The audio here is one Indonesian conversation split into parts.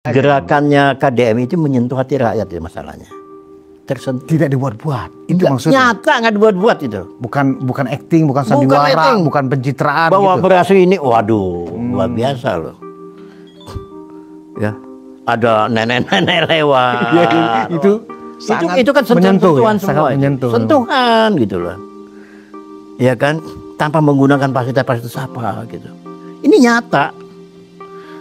Gerakannya KDM itu menyentuh hati rakyat itu masalahnya. Tersentuh. Tidak dibuat-buat. Itu maksudnya. Nyata nggak dibuat-buat itu. Bukan acting, bukan sandiwara, bukan pencitraan. Bahwa gitu. beras ini, waduh, luar biasa loh. Ya, ada nenek-nenek lewat. Ya, itu kan sentuhan ya, semua. menyentuh. Sentuhan gitu loh. Ya kan, tanpa menggunakan fasilitas-fasilitas apa gitu. Ini nyata.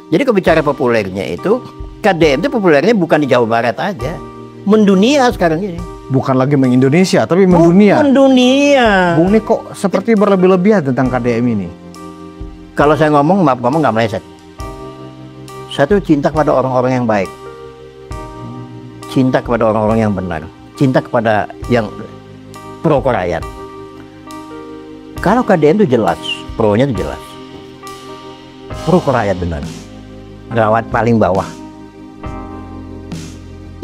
Jadi kalau bicara populernya itu, KDM itu populernya bukan di Jawa Barat aja, mendunia sekarang ini. Bukan lagi mengindonesia, tapi mendunia. Mendunia. Bung ini kok seperti berlebih-lebihan tentang KDM ini. Kalau saya ngomong, maaf ngomong nggak meleset. Saya tuh cinta kepada orang-orang yang baik, cinta kepada orang-orang yang benar, cinta kepada yang pro rakyat. Kalau KDM itu jelas, pro-nya itu jelas, pro rakyat benar. Rawat paling bawah.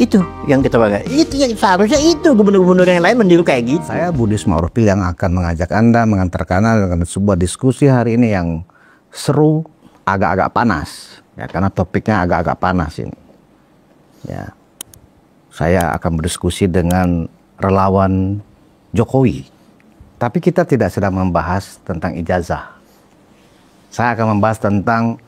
Itu yang kita pakai. Itu yang seharusnya itu gubernur-gubernur yang lain meniru kayak gitu. Saya Budi Smaurfil yang akan mengajak Anda mengantarkan Anda dengan sebuah diskusi hari ini yang seru, agak-agak panas. Ya, karena topiknya agak-agak panas ini. Ya. Saya akan berdiskusi dengan relawan Jokowi. Tapi kita tidak sedang membahas tentang ijazah. Saya akan membahas tentang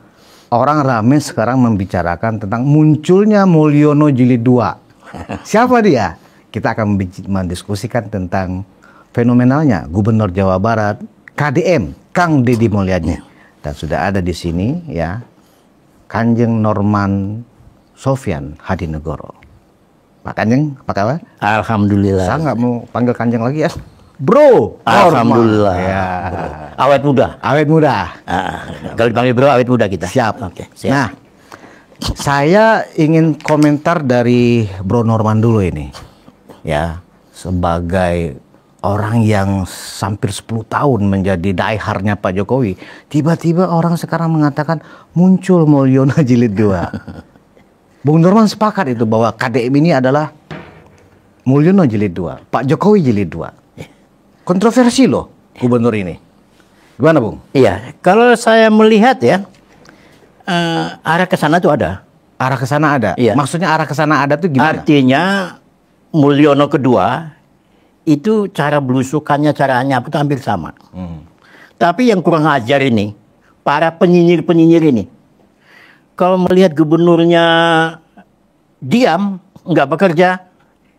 orang ramai sekarang membicarakan tentang munculnya Mulyono Jilid 2. Siapa dia? Kita akan mendiskusikan tentang fenomenalnya Gubernur Jawa Barat KDM, Kang Deddy Mulyadi. Dan sudah ada di sini ya Kanjeng Norman Sofyan Hadinegoro. Pak Kanjeng, apa kabar? Alhamdulillah. Saya nggak mau panggil Kanjeng lagi ya. Bro, alhamdulillah. Ya. Awet muda. Awet muda. Kalau dipanggil bro, awet muda kita. Siap. Oke, siap. Nah, saya ingin komentar dari Bro Norman dulu ini. Ya, sebagai orang yang hampir 10 tahun menjadi die-hardnya Pak Jokowi, tiba-tiba orang sekarang mengatakan muncul Mulyono Jilid 2. Bung Norman sepakat itu bahwa KDM ini adalah Mulyono Jilid 2, Pak Jokowi Jilid 2. Kontroversi loh gubernur ini. Gimana Bung? Iya, kalau saya melihat ya, arah ke sana tuh ada. Arah ke sana ada? Iya. Maksudnya arah ke sana ada tuh gimana? Artinya Mulyono kedua itu cara belusukannya, caranya itu hampir sama. Tapi yang kurang ajar ini, para penyinyir-penyinyir ini. Kalau melihat gubernurnya diam, nggak bekerja,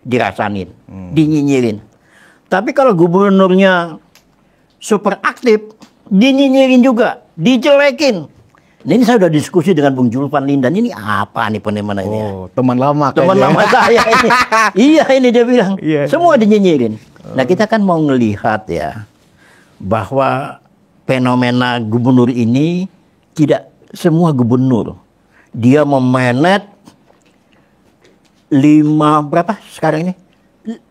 dirasanin, dinyinyirin. Tapi kalau gubernurnya super aktif, dinyinyirin juga, dijelekin. Nah, ini saya udah diskusi dengan Bung Julpan Lindan, ini apa nih penemanannya? Oh, teman lama. Teman lama saya ini. Iya, ini dia bilang. Iya. Semua dinyinyirin. Nah, kita kan mau ngelihat ya, bahwa fenomena gubernur ini tidak semua gubernur. Dia memanage berapa sekarang ini?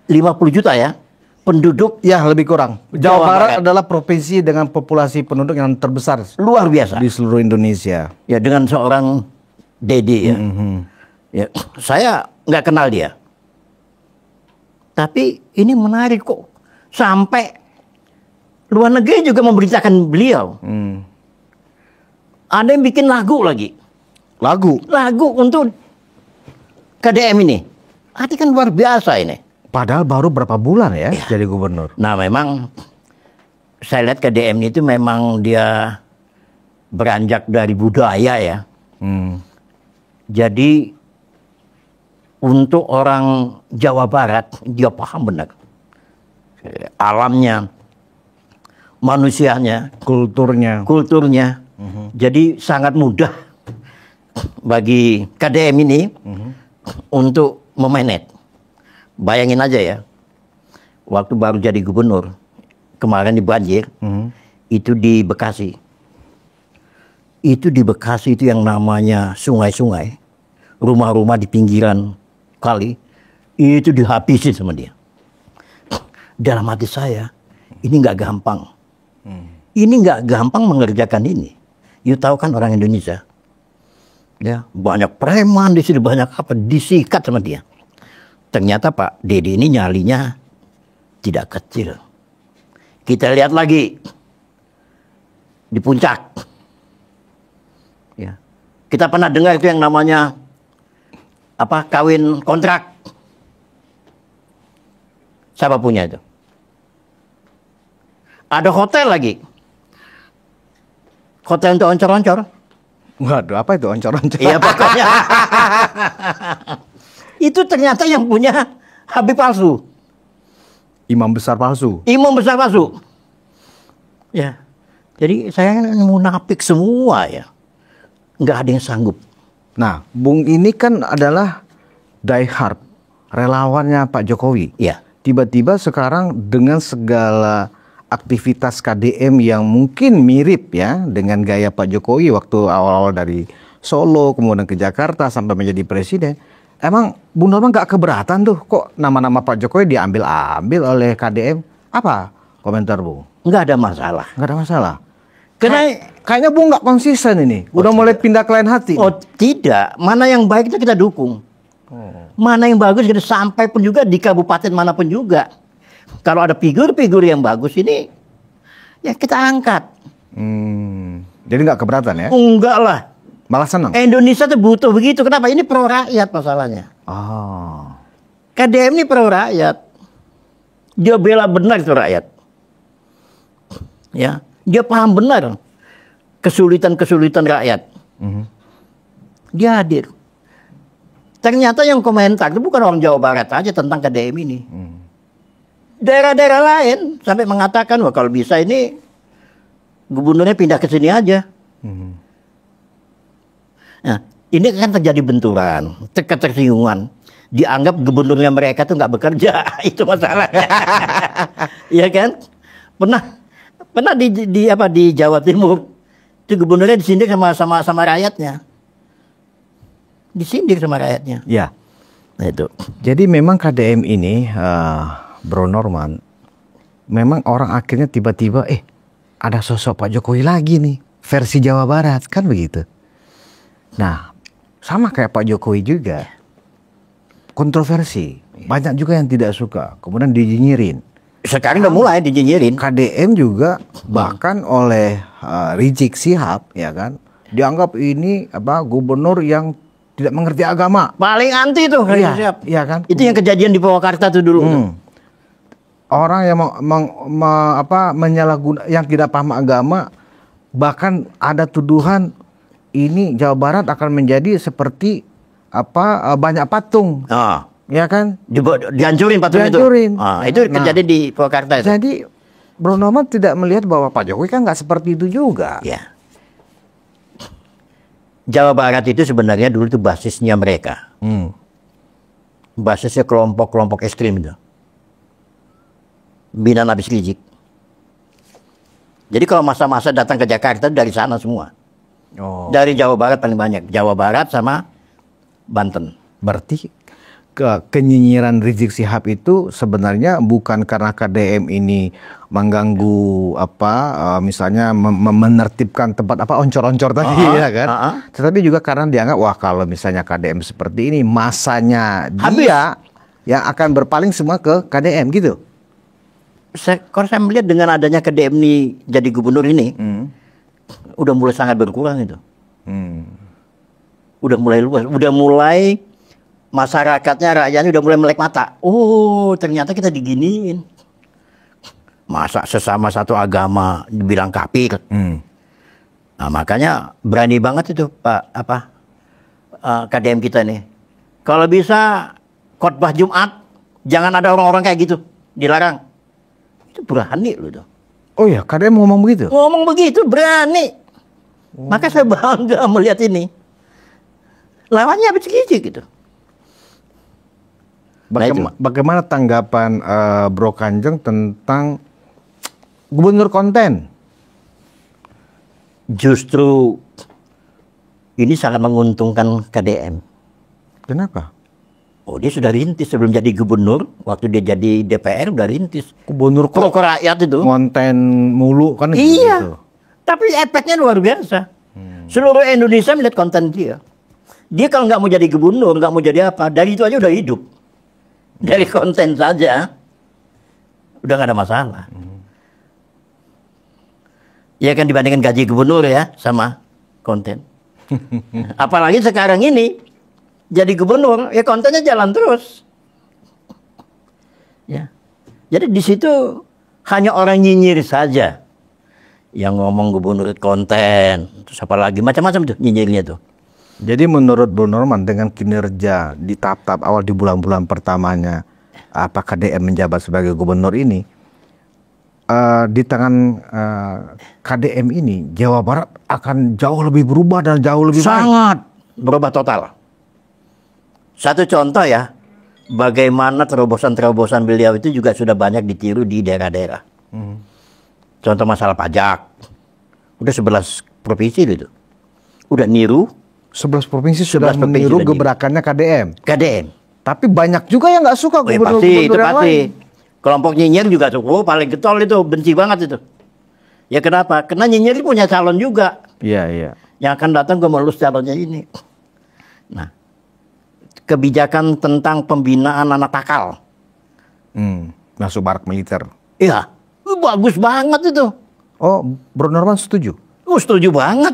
50 juta ya? Penduduk ya lebih kurang. Jawa Barat adalah provinsi dengan populasi penduduk yang terbesar luar biasa di seluruh Indonesia. Ya dengan seorang Deddy ya. Ya saya nggak kenal dia. Tapi ini menarik kok. Sampai luar negeri juga memberitakan beliau. Ada yang bikin lagu lagi. Lagu untuk KDM ini. Arti kan luar biasa ini. Padahal baru berapa bulan ya jadi gubernur. Nah memang saya lihat KDM itu memang dia beranjak dari budaya ya. Jadi untuk orang Jawa Barat dia paham benar. Alamnya, manusianya, kulturnya. Jadi sangat mudah bagi KDM ini untuk memanage. Bayangin aja ya, waktu baru jadi gubernur, kemarin di banjir, itu di Bekasi. Itu di Bekasi itu yang namanya sungai-sungai, rumah-rumah di pinggiran kali, itu dihabisi sama dia. Dalam hati saya, ini nggak gampang. Ini nggak gampang mengerjakan ini. You tahu kan orang Indonesia, ya banyak preman di sini, banyak apa, disikat sama dia. Ternyata Pak Deddy ini nyalinya tidak kecil. Kita lihat lagi di puncak. Ya. Kita pernah dengar itu yang namanya kawin kontrak. Siapa punya itu? Ada hotel lagi. Hotel untuk oncor-oncor. Waduh, apa itu oncor-oncor? Iya pokoknya. Itu ternyata yang punya Habib palsu. Imam besar palsu. Imam besar palsu. Ya. Jadi saya munafik semua ya. Nggak ada yang sanggup. Nah, Bung ini kan adalah diehard relawannya Pak Jokowi. Iya. Tiba-tiba sekarang dengan segala aktivitas KDM yang mungkin mirip ya dengan gaya Pak Jokowi waktu awal-awal dari Solo kemudian ke Jakarta sampai menjadi presiden. Emang Bung Norman nggak keberatan tuh kok nama-nama Pak Jokowi diambil-ambil oleh KDM? Apa komentar Bung? Nggak ada masalah. Nggak ada masalah. Karena Kayaknya Bung nggak konsisten ini. Udah mulai pindah ke lain hati. oh tidak, mana yang baik itu kita dukung. Mana yang bagus kita sampai pun juga di kabupaten manapun juga. Kalau ada figur-figur yang bagus ini, ya kita angkat. Jadi nggak keberatan ya? Enggak lah. Malah senang. Indonesia tuh butuh begitu. Kenapa? Ini pro rakyat masalahnya. Oh. KDM ini pro rakyat. Dia bela benar itu rakyat. Ya, dia paham benar kesulitan-kesulitan rakyat. Dia hadir. Ternyata yang komentar itu bukan orang Jawa Barat aja tentang KDM ini. Daerah-daerah lain sampai mengatakan, wah kalau bisa ini gubernurnya pindah ke sini aja. Nah, ini kan terjadi benturan, ketersinggungan. Dianggap gubernurnya mereka tuh nggak bekerja, itu masalahnya. Iya kan? Pernah di Jawa Timur itu gubernurnya disindir sama rakyatnya. Disindir sama rakyatnya. Ya. Nah itu. Jadi memang KDM ini, Bro Norman, memang orang akhirnya tiba-tiba, ada sosok Pak Jokowi lagi nih, versi Jawa Barat, kan begitu. Nah, sama kayak Pak Jokowi juga, kontroversi. Banyak juga yang tidak suka, kemudian dijinyirin. Sekarang udah mulai dijinyirin. KDM juga bahkan oleh Rizik Sihab, ya kan, dianggap ini gubernur yang tidak mengerti agama. Paling anti tuh. Iya, iya kan. Itu yang kejadian di Purwakarta tuh dulu. Orang yang menyalahguna, yang tidak paham agama, bahkan ada tuduhan ini Jawa Barat akan menjadi seperti banyak patung. Ya kan? Dihancurin patung itu. Itu terjadi di Purwakarta itu. Jadi Bro Norman tidak melihat bahwa Pak Jokowi kan nggak seperti itu juga. Ya. Jawa Barat itu sebenarnya dulu itu basisnya mereka. Basisnya kelompok-kelompok ekstrim itu. Binan Habib Rizik. Jadi kalau masa-masa datang ke Jakarta dari sana semua. Dari Jawa Barat paling banyak. Jawa Barat sama Banten. Berarti kenyinyiran Rizik Sihab itu sebenarnya bukan karena KDM ini mengganggu misalnya menertibkan tempat oncor-oncor tadi ya kan, tetapi juga karena dianggap wah kalau misalnya KDM seperti ini masanya dia yang akan berpaling semua ke KDM gitu. Kalau saya melihat dengan adanya KDM ini jadi gubernur ini, udah mulai sangat berkurang itu. Udah mulai luas, udah mulai masyarakatnya, rakyatnya udah mulai melek mata. Oh, ternyata kita diginiin. Masa sesama satu agama dibilang kafir. Nah, makanya berani banget itu KDM kita nih. Kalau bisa khotbah Jumat jangan ada orang-orang kayak gitu, dilarang. Itu berani loh tuh. Oh ya, KDM ngomong begitu? Ngomong begitu berani. Maka saya bangga melihat ini. Lawannya Habib Rizik gitu. Bagaimana tanggapan Bro Kanjeng tentang gubernur konten? Justru ini sangat menguntungkan KDM. Kenapa? Oh, dia sudah rintis sebelum jadi gubernur. Waktu dia jadi DPR udah rintis. Gubernur pro rakyat itu. Konten mulu kan? Iya. Gitu. Tapi efeknya luar biasa. Seluruh Indonesia melihat konten dia. Dia kalau nggak mau jadi gubernur, nggak mau jadi apa, dari itu aja udah hidup. Dari konten saja, udah nggak ada masalah. Ya kan dibandingkan gaji gubernur ya sama konten. Apalagi sekarang ini jadi gubernur, ya kontennya jalan terus. Ya. Jadi di situ hanya orang nyinyir saja yang ngomong gubernur konten, terus apa lagi macam-macam tuh nyinyirnya tuh. Jadi menurut Bro Norman dengan kinerja di tahap-tahap awal di bulan-bulan pertamanya apakah KDM menjabat sebagai gubernur ini, di tangan KDM ini Jawa Barat akan jauh lebih berubah dan jauh lebih sangat berubah total. Satu contoh ya, bagaimana terobosan-terobosan beliau itu juga sudah banyak ditiru di daerah-daerah. Contoh masalah pajak, udah 11 provinsi itu, udah niru. 11 provinsi sudah meniru gebrakannya KDM. Tapi banyak juga yang nggak suka gubernur-gubernur yang lain. Kelompok nyinyir juga tuh, paling getol itu, benci banget itu. Ya kenapa? Karena nyinyir punya calon juga. Iya. Yang akan datang gue melulus calonnya ini. Nah, kebijakan tentang pembinaan anak nakal. Masuk barak militer. Iya, bagus banget itu. Oh, Bro Norman setuju? Setuju banget.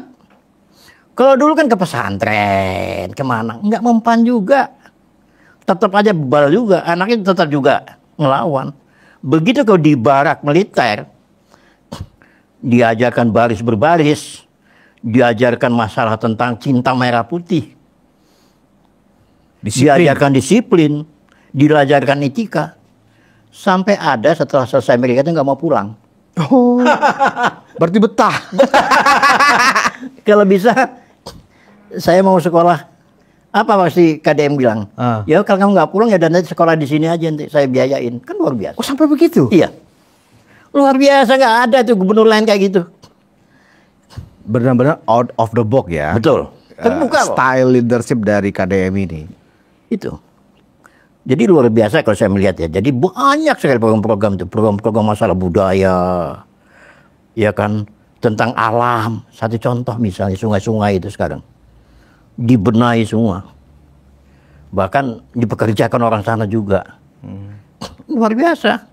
Kalau dulu kan ke pesantren, kemana? Nggak mempan juga. Tetap aja bebal juga, anaknya tetap juga ngelawan. Begitu kalau di barak militer, diajarkan baris berbaris, diajarkan masalah tentang cinta merah putih, diajarkan disiplin, diajarkan etika, sampai ada setelah selesai mereka itu nggak mau pulang. Oh, berarti betah. Kalau bisa, saya mau sekolah. Apa pasti KDM bilang? Ya kalau kamu nggak pulang ya dan nanti sekolah di sini aja nanti saya biayain. Kan luar biasa. Oh sampai begitu? Iya. Luar biasa, nggak ada tuh gubernur lain kayak gitu. Benar-benar out of the box ya. Betul. Terbuka style leadership dari KDM ini. Itu. Jadi luar biasa kalau saya melihat ya. Jadi banyak sekali program-program itu. Program-program masalah budaya. Ya kan. Tentang alam. Satu contoh misalnya sungai-sungai itu sekarang. Dibenahi semua. Bahkan dipekerjakan orang sana juga. Luar biasa.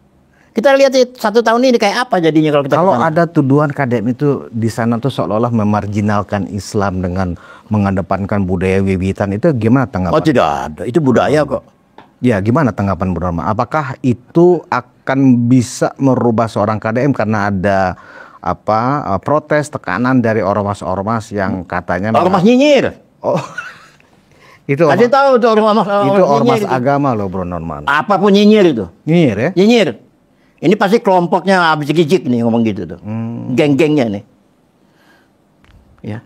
Kita lihat 1 tahun ini kayak apa jadinya kalau kita. Kalau ada tuduhan KDM itu di sana tuh seolah-olah memarginalkan Islam dengan mengedepankan budaya wiwitan, itu gimana tanggapan? Oh tidak ada, itu budaya kok. Ya gimana tanggapan Bro Norman? Apakah itu akan bisa merubah seorang KDM karena ada protes tekanan dari ormas-ormas yang katanya ormas nyinyir. Oh, itu kasih tahu tuh ormas agama loh Bro Norman. Apapun nyinyir itu. Nyinyir ya? Nyinyir. Ini pasti kelompoknya habis gijik nih ngomong gitu tuh. Geng-gengnya nih. Ya.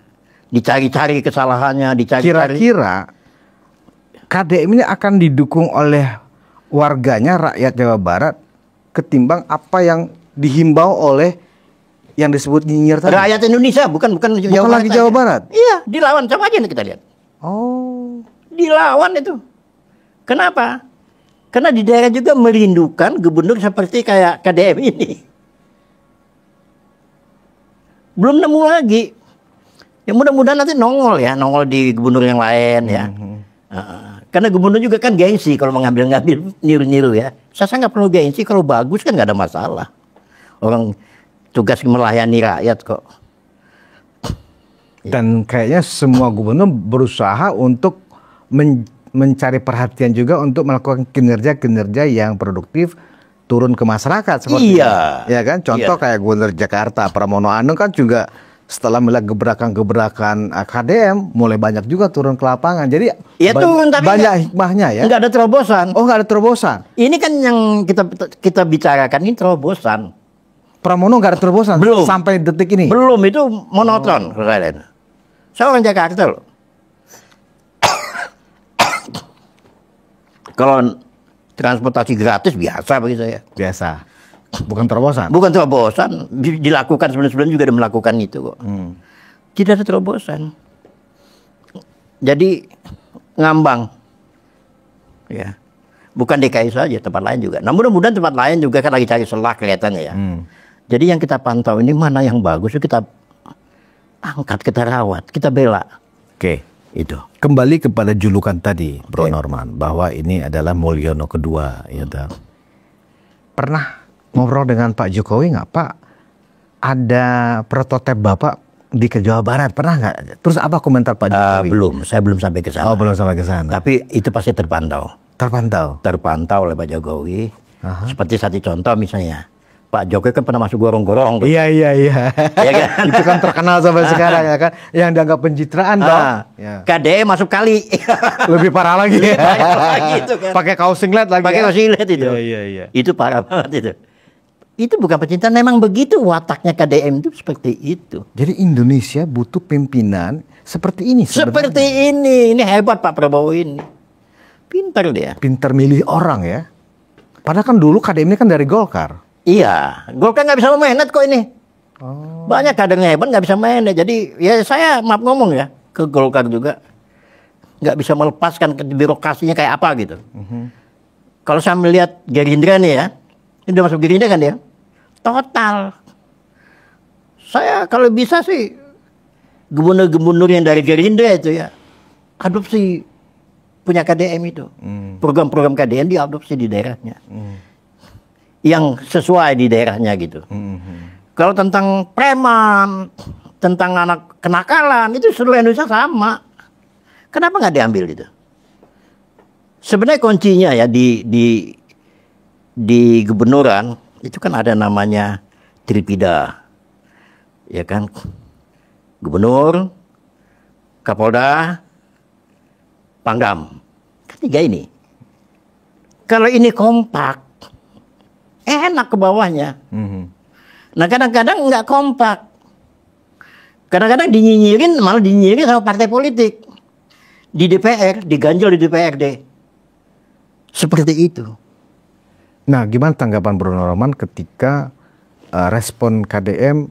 Dicari-cari kesalahannya, dicari-cari. Kira-kira KDM ini akan didukung oleh warganya, rakyat Jawa Barat, ketimbang apa yang dihimbau oleh yang disebut nyinyir tadi? Rakyat Indonesia, bukan lagi Jawa Barat. Iya, dilawan. Coba aja nih kita lihat. Oh. Dilawan itu. Kenapa? Karena di daerah juga merindukan gubernur seperti kayak KDM ini. Belum nemu lagi. Ya mudah-mudahan nanti nongol di gubernur yang lain ya. Karena gubernur juga kan gengsi kalau mengambil-ngambil niru-niru ya. Saya nggak perlu gengsi, kalau bagus kan nggak ada masalah. Orang tugas melayani rakyat kok. Dan kayaknya semua gubernur berusaha untuk mencari perhatian juga untuk melakukan kinerja-kinerja yang produktif, turun ke masyarakat seperti ya kan. Contoh kayak Gubernur Jakarta Pramono Anung kan juga setelah melihat gebrakan-gebrakan KDM mulai banyak juga turun ke lapangan. Jadi ya turun, tapi banyak hikmahnya ya. Nggak ada terobosan. Oh nggak ada terobosan. Ini kan yang kita bicarakan ini terobosan. Pramono nggak ada terobosan belum sampai detik ini. Belum, itu monoton. Saya orang Jakarta loh. Kalau transportasi gratis biasa bagi saya. Biasa. Bukan terobosan. Bukan terobosan. Dilakukan sebelum-sebelum juga melakukan itu kok. Tidak ada terobosan. Jadi ngambang. Ya. Bukan DKI saja, tempat lain juga. Nah mudah-mudahan tempat lain juga kan lagi cari celah kelihatannya ya. Jadi yang kita pantau ini mana yang bagus, kita angkat, kita rawat, kita bela. Oke. Itu. Kembali kepada julukan tadi, Bro Norman, bahwa ini adalah Mulyono kedua. Gitu. Pernah ngobrol dengan Pak Jokowi nggak Pak? Ada prototip Bapak ke Jawa Barat, pernah nggak? Terus apa komentar Pak Jokowi? Belum, saya belum sampai ke sana. Oh, belum sampai ke sana. Tapi itu pasti terpantau. Terpantau oleh Pak Jokowi. Seperti satu contoh misalnya, Pak Jokowi kan pernah masuk gorong-gorong. Iya. Ya kan? Itu kan terkenal sampai sekarang ya kan, yang dianggap pencitraan dong. Ya. KDE masuk kali. Lebih parah lagi. Gitu kan. Pakai kaos singlet lagi. Pakai kaos singlet itu. Iya. Itu parah banget itu. Itu bukan pencintaan, memang begitu wataknya KDM itu seperti itu. Jadi Indonesia butuh pimpinan seperti ini sebenarnya. Seperti ini hebat Pak Prabowo ini. Pintar dia. Pintar milih orang ya. Padahal kan dulu KDM ini kan dari Golkar. Iya, Golkar nggak bisa memanage kok ini. Banyak kadernya hebat nggak bisa manage. Jadi ya saya maaf ngomong ya, ke Golkar juga nggak bisa melepaskan ke birokrasinya kayak apa gitu. Kalau saya melihat Gerindra nih ya, ini udah masuk Gerindra kan dia. Total. Saya kalau bisa sih gubernur-gubernur yang dari Gerindra itu ya adopsi punya KDM itu. Program-program KDM diadopsi di daerahnya. Yang sesuai di daerahnya gitu. Kalau tentang preman, tentang anak kenakalan itu seluruh Indonesia sama. Kenapa nggak diambil itu? Sebenarnya kuncinya ya di gubernuran itu kan ada namanya Tripida, ya kan, Gubernur, Kapolda, Pangdam, ketiga ini. Kalau ini kompak, enak ke bawahnya. Nah kadang-kadang nggak kompak, kadang-kadang dinyinyirin, malah dinyinyirin sama partai politik di DPR, diganjel di DPRD, seperti itu. Nah, gimana tanggapan Bruno Roman ketika respon KDM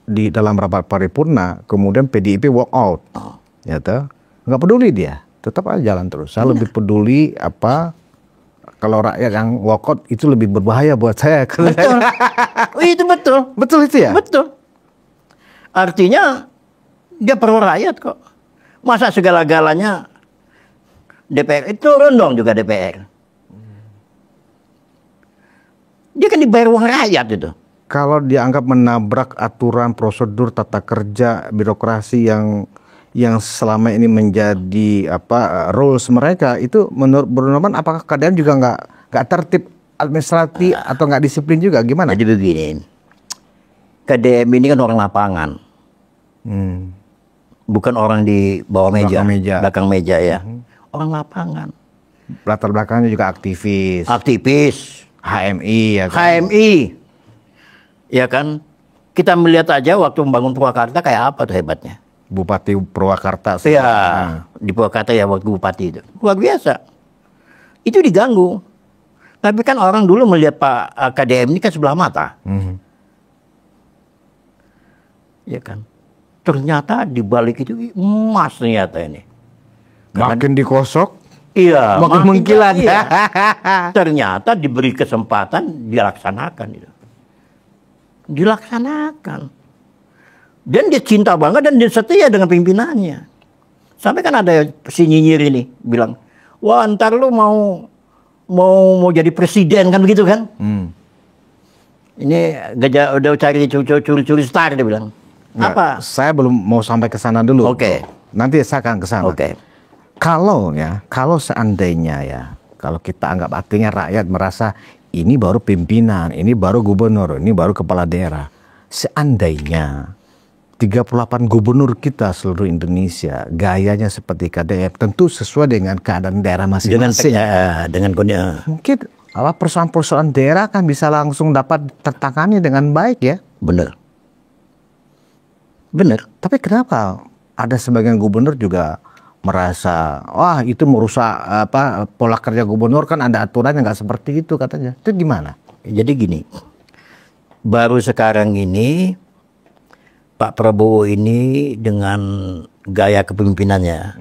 di dalam rapat paripurna, kemudian PDIP walk out, ya toh? Nggak peduli dia, tetap aja jalan terus. Saya lebih peduli apa kalau rakyat yang walk out itu lebih berbahaya buat saya. Betul, itu betul. Betul itu ya? Betul. Artinya dia pro rakyat kok. Masa segala-galanya DPR itu turun dong juga DPR. Dia kan dibayar uang rakyat itu. Kalau dianggap menabrak aturan, prosedur, tata kerja, birokrasi yang selama ini menjadi rules mereka, itu menurut Bruno Roman apakah KDM juga nggak tertib administratif atau nggak disiplin juga, gimana? Jadi begini, KDM ini kan orang lapangan, bukan orang di bawah meja, belakang meja ya, orang lapangan. Latar belakangnya juga aktivis. HMI ya kan? HMI, ya kan? Kita melihat aja waktu membangun Purwakarta kayak apa tuh hebatnya. Bupati Purwakarta. Iya, di Purwakarta ya waktu bupati itu. Luar biasa. Itu diganggu. Tapi kan orang dulu melihat Pak KDM ini kan sebelah mata. Ya kan? Ternyata di balik itu emas ternyata ini. Makin dikosok. Iya, makin mengkilat. Iya. Ternyata diberi kesempatan dilaksanakan itu. Dilaksanakan. Dan dia cinta banget dan dia setia dengan pimpinannya. Sampai kan ada si nyinyir ini bilang, wah ntar lu mau jadi presiden kan begitu kan? Ini gajah udah curi star dia bilang. Nggak, apa? Saya belum mau sampai ke sana dulu. Oke. Nanti saya akan ke sana. Oke. Kalau seandainya ya, kalau kita anggap artinya rakyat merasa ini baru pimpinan, ini baru gubernur, ini baru kepala daerah. Seandainya 38 gubernur kita seluruh Indonesia gayanya seperti KDM, tentu sesuai dengan keadaan daerah masing-masing. Dengan mungkin persoalan-persoalan daerah kan bisa langsung dapat tertangani dengan baik ya. Benar. Tapi kenapa ada sebagian gubernur juga merasa wah itu merusak pola kerja gubernur, kan ada aturan yang nggak seperti itu katanya. Itu gimana? Jadi gini, baru sekarang ini Pak Prabowo ini dengan gaya kepemimpinannya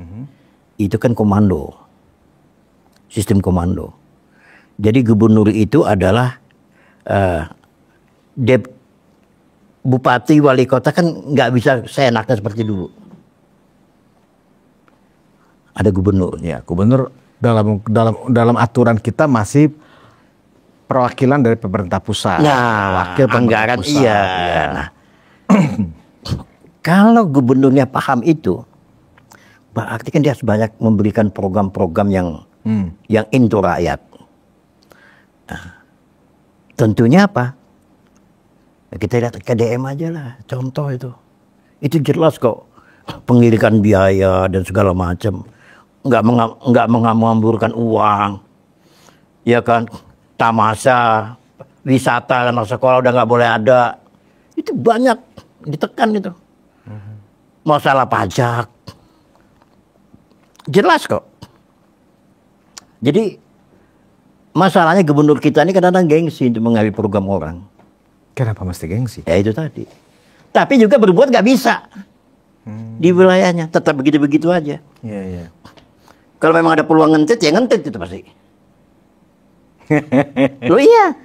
itu kan komando, sistem komando. Jadi gubernur itu adalah bupati, wali kota kan nggak bisa seenaknya seperti dulu. Ada gubernur. Ya, gubernur dalam aturan kita masih perwakilan dari pemerintah pusat. Nah, wakil anggaran pusat. iya. Ya. Nah, Kalau gubernurnya paham itu, berarti kan dia harus banyak memberikan program-program yang into rakyat. Nah, tentunya apa? Kita lihat KDM aja lah, contoh itu. Itu jelas kok, pengirikan biaya dan segala macam. Nggak mengamburkan uang, ya kan? Tamasa, wisata anak sekolah udah nggak boleh ada. Itu banyak ditekan itu. Masalah pajak, jelas kok. Jadi masalahnya gubernur kita ini kadang-kadang gengsi untuk mengambil program orang. Kenapa mesti gengsi? Ya itu tadi. Tapi juga berbuat nggak bisa di wilayahnya, tetap begitu-begitu aja. Iya, iya. Kalau memang ada peluang ngentit, ya ngentit itu pasti. Loh iya.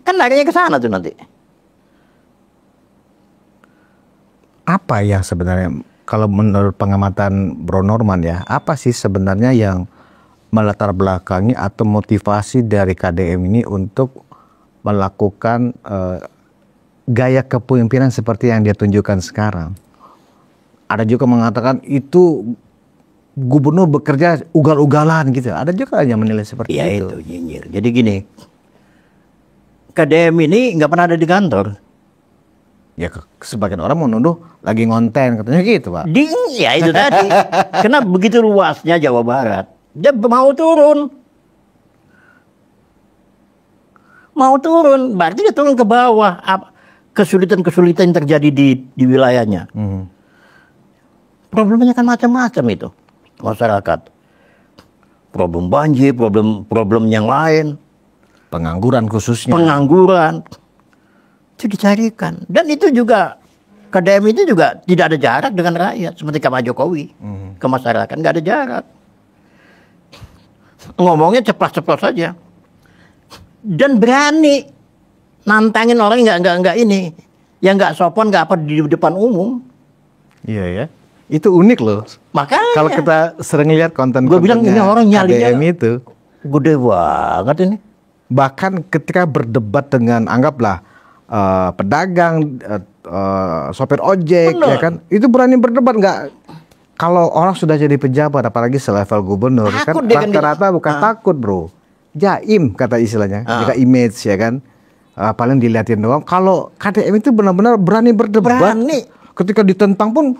Kan larinya ke sana tuh nanti. Apa yang sebenarnya, kalau menurut pengamatan Bro Norman ya, apa sih sebenarnya yang melatar belakangi atau motivasi dari KDM ini untuk melakukan gaya kepemimpinan seperti yang dia tunjukkan sekarang? Ada juga mengatakan itu gubernur bekerja ugal-ugalan gitu. Ada juga yang menilai seperti Ya itu. itu nyinyir. Jadi gini, KDM ini nggak pernah ada di kantor. Ya sebagian orang menuduh lagi ngonten katanya gitu, Pak. Ya itu tadi. Karena begitu luasnya Jawa Barat, dia mau turun. Mau turun, berarti dia turun ke bawah. Kesulitan-kesulitan yang terjadi di wilayahnya. Problemnya kan macam-macam itu masyarakat. Problem banjir, problem yang lain. Pengangguran khususnya. Pengangguran. Itu dicarikan. Dan itu juga, KDM itu juga tidak ada jarak dengan rakyat. Seperti Pak Jokowi. Ke masyarakat, nggak ada jarak. Ngomongnya ceplos-ceplos saja. Dan berani nantangin orang nggak ini, yang nggak sopan, nggak apa di depan umum. Iya ya, itu unik loh. Makanya Kalau kita sering lihat konten, gue bilang ini orang nyalinya KDM itu gede banget ini. Bahkan ketika berdebat dengan anggaplah pedagang, sopir ojek, Bener. ya kan, itu berani berdebat nggak? Kalau orang sudah jadi pejabat, apalagi selevel gubernur, Takut kan dia kan rata-rata bukan takut, bro. Jaim kata istilahnya, jaga image ya kan. Paling dilihatin doang. Kalau KDM itu benar-benar berani berdebat. Berani. Ketika ditentang pun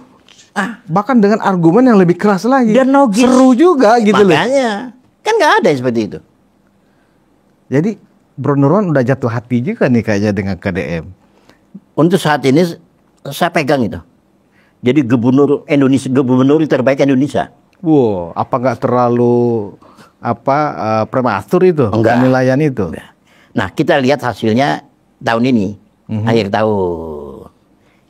bahkan dengan argumen yang lebih keras lagi. Dan nogis. Seru juga gitu loh. Makanya kan nggak ada yang seperti itu. Jadi Bro Nurwan udah jatuh hati juga nih kayaknya dengan KDM. Untuk saat ini saya pegang itu. Jadi gubernur Indonesia, gubernur terbaik Indonesia. Wow, apa nggak terlalu prematur itu penilaian itu? Enggak. Nah, kita lihat hasilnya tahun ini, akhir tahun.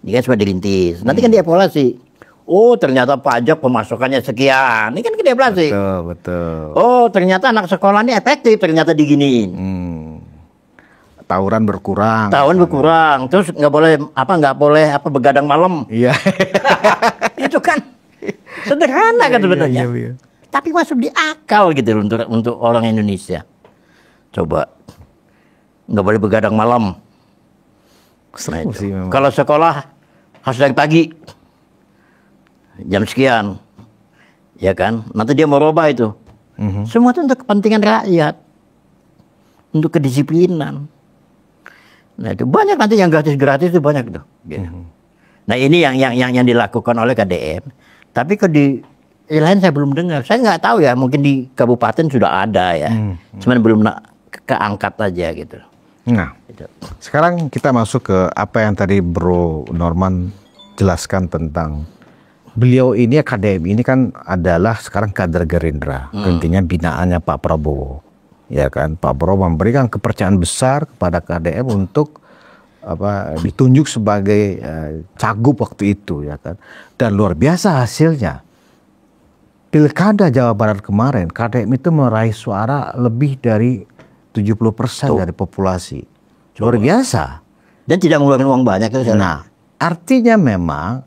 Ini kan sudah dirintis. Nanti kan dievaluasi. Oh, ternyata pajak pemasukannya sekian. Ini kan dievaluasi. Betul, betul. Oh, ternyata anak sekolah ini efektif, ternyata diginiin. Tawuran berkurang. Tahun berkurang. Terus nggak boleh begadang malam. Iya. Itu kan sederhana kan sebenarnya. Iya. Tapi masuk di akal gitu untuk orang Indonesia. Coba nggak boleh begadang malam. Seru sih memang. Kalau sekolah harus dari pagi jam sekian, ya kan? Nanti dia mau robah itu. Semua itu untuk kepentingan rakyat, untuk kedisiplinan. Nah itu banyak nanti yang gratis itu banyak tuh. Gitu. Nah ini yang dilakukan oleh KDM. Tapi kalau di lain saya belum dengar. Saya nggak tahu ya. Mungkin di kabupaten sudah ada ya. Cuman belum keangkat aja gitu. Nah, sekarang kita masuk ke apa yang tadi Bro Norman jelaskan tentang beliau ini, KDM ini kan adalah sekarang kader Gerindra. Intinya binaannya Pak Prabowo. Ya kan, Pak Prabowo memberikan kepercayaan besar kepada KDM untuk ditunjuk sebagai cagup waktu itu, ya kan. Dan luar biasa hasilnya. Pilkada Jawa Barat kemarin, KDM itu meraih suara lebih dari 70% dari populasi. Luar biasa. Dan tidak mengeluarkan uang banyak. Nah, artinya memang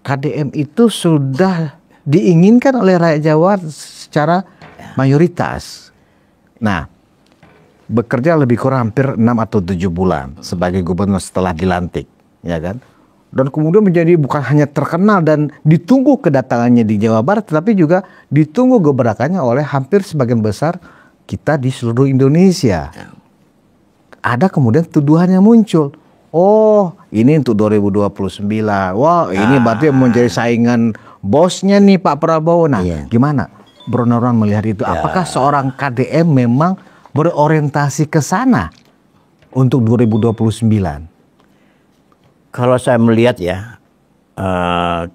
KDM itu sudah diinginkan oleh rakyat Jawa secara mayoritas. Nah, bekerja lebih kurang hampir 6 atau 7 bulan sebagai gubernur setelah dilantik, ya kan? dan kemudian menjadi bukan hanya terkenal dan ditunggu kedatangannya di Jawa Barat, tetapi juga ditunggu gebrakannya oleh hampir sebagian besar kita di seluruh Indonesia. Ada kemudian tuduhan yang muncul. Oh, ini untuk 2029. Wah, ini berarti menjadi saingan bosnya nih Pak Prabowo. Nah, gimana Bro Norman melihat itu? Apakah seorang KDM memang berorientasi ke sana untuk 2029? Kalau saya melihat ya,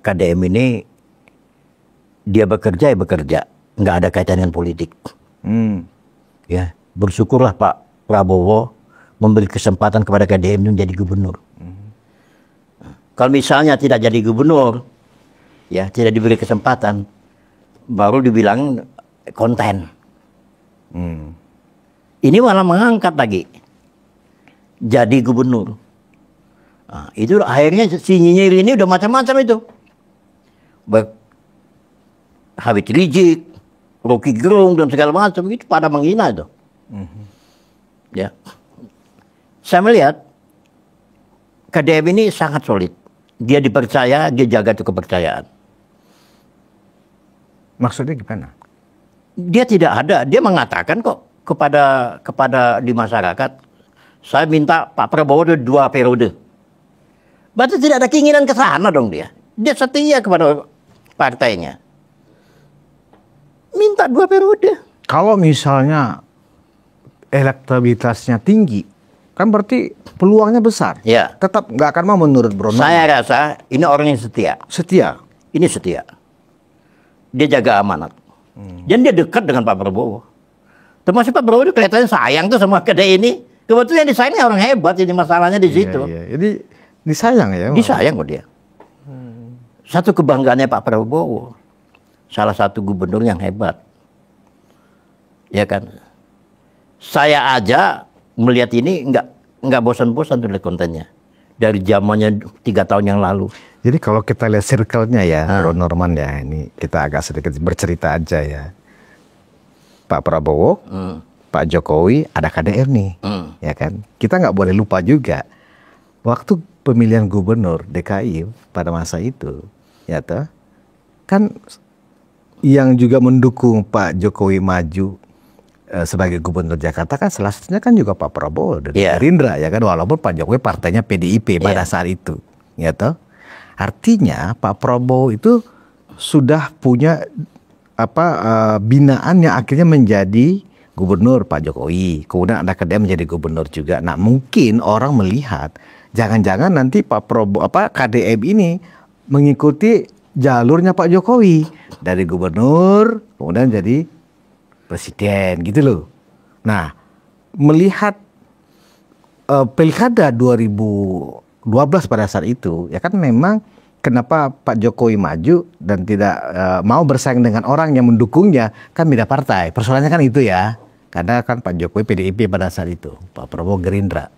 KDM ini dia bekerja ya bekerja, nggak ada kaitan dengan politik. Ya, bersyukurlah Pak Prabowo memberi kesempatan kepada KDM menjadi gubernur. Kalau misalnya tidak jadi gubernur, ya tidak diberi kesempatan, baru dibilang konten. Ini malah mengangkat lagi jadi gubernur. Nah, itu akhirnya si Nyinyir ini udah macam-macam itu. Habib Rizik, Rocky Gerung dan segala macam itu pada menghina itu. Ya, saya melihat KDM ini sangat solid. Dia dipercaya, dia jaga itu kepercayaan. Maksudnya gimana? Dia tidak ada, dia mengatakan kok kepada di masyarakat, saya minta Pak Prabowo 2 periode. Berarti tidak ada keinginan ke sana dong dia. Dia setia kepada partainya. Minta 2 periode. Kalau misalnya elektabilitasnya tinggi, kan berarti peluangnya besar. Ya. Tetap nggak akan mau menurut Bro Norman. Saya rasa ini orang yang setia. Setia. Ini setia. Dia jaga amanat. Dan dia dekat dengan Pak Prabowo. Termasuk Pak Prabowo itu kelihatannya sayang tuh sama KDM ini. Kebetulan yang disayangnya orang hebat, jadi masalahnya di situ. Iya. Jadi disayang ya? Disayang kok dia. Satu kebanggaannya Pak Prabowo. Salah satu gubernur yang hebat. Ya kan? Saya aja melihat ini nggak bosan-bosan tuh lihat kontennya. Dari zamannya 3 tahun yang lalu. Jadi kalau kita lihat circle-nya ya, Bro Norman ya, ini kita agak sedikit bercerita aja ya. Pak Prabowo, Pak Jokowi, ada KDM nih, ya kan? Kita nggak boleh lupa juga, waktu pemilihan gubernur DKI pada masa itu, ya toh, kan yang juga mendukung Pak Jokowi maju sebagai gubernur Jakarta kan salah satunya kan juga Pak Prabowo dari Gerindra ya kan, walaupun Pak Jokowi partainya PDIP pada saat itu, ya toh. Artinya Pak Prabowo itu sudah punya binaan yang akhirnya menjadi gubernur Pak Jokowi, kemudian ada KDM menjadi gubernur juga. Nah, mungkin orang melihat jangan-jangan nanti Pak Prabowo KDM ini mengikuti jalurnya Pak Jokowi dari gubernur kemudian jadi presiden gitu loh. Nah, melihat pilkada 2012 pada saat itu, ya kan memang kenapa Pak Jokowi maju dan tidak mau bersaing dengan orang yang mendukungnya, kan beda partai. Persoalannya kan itu ya, karena kan Pak Jokowi PDIP pada saat itu, Pak Prabowo Gerindra.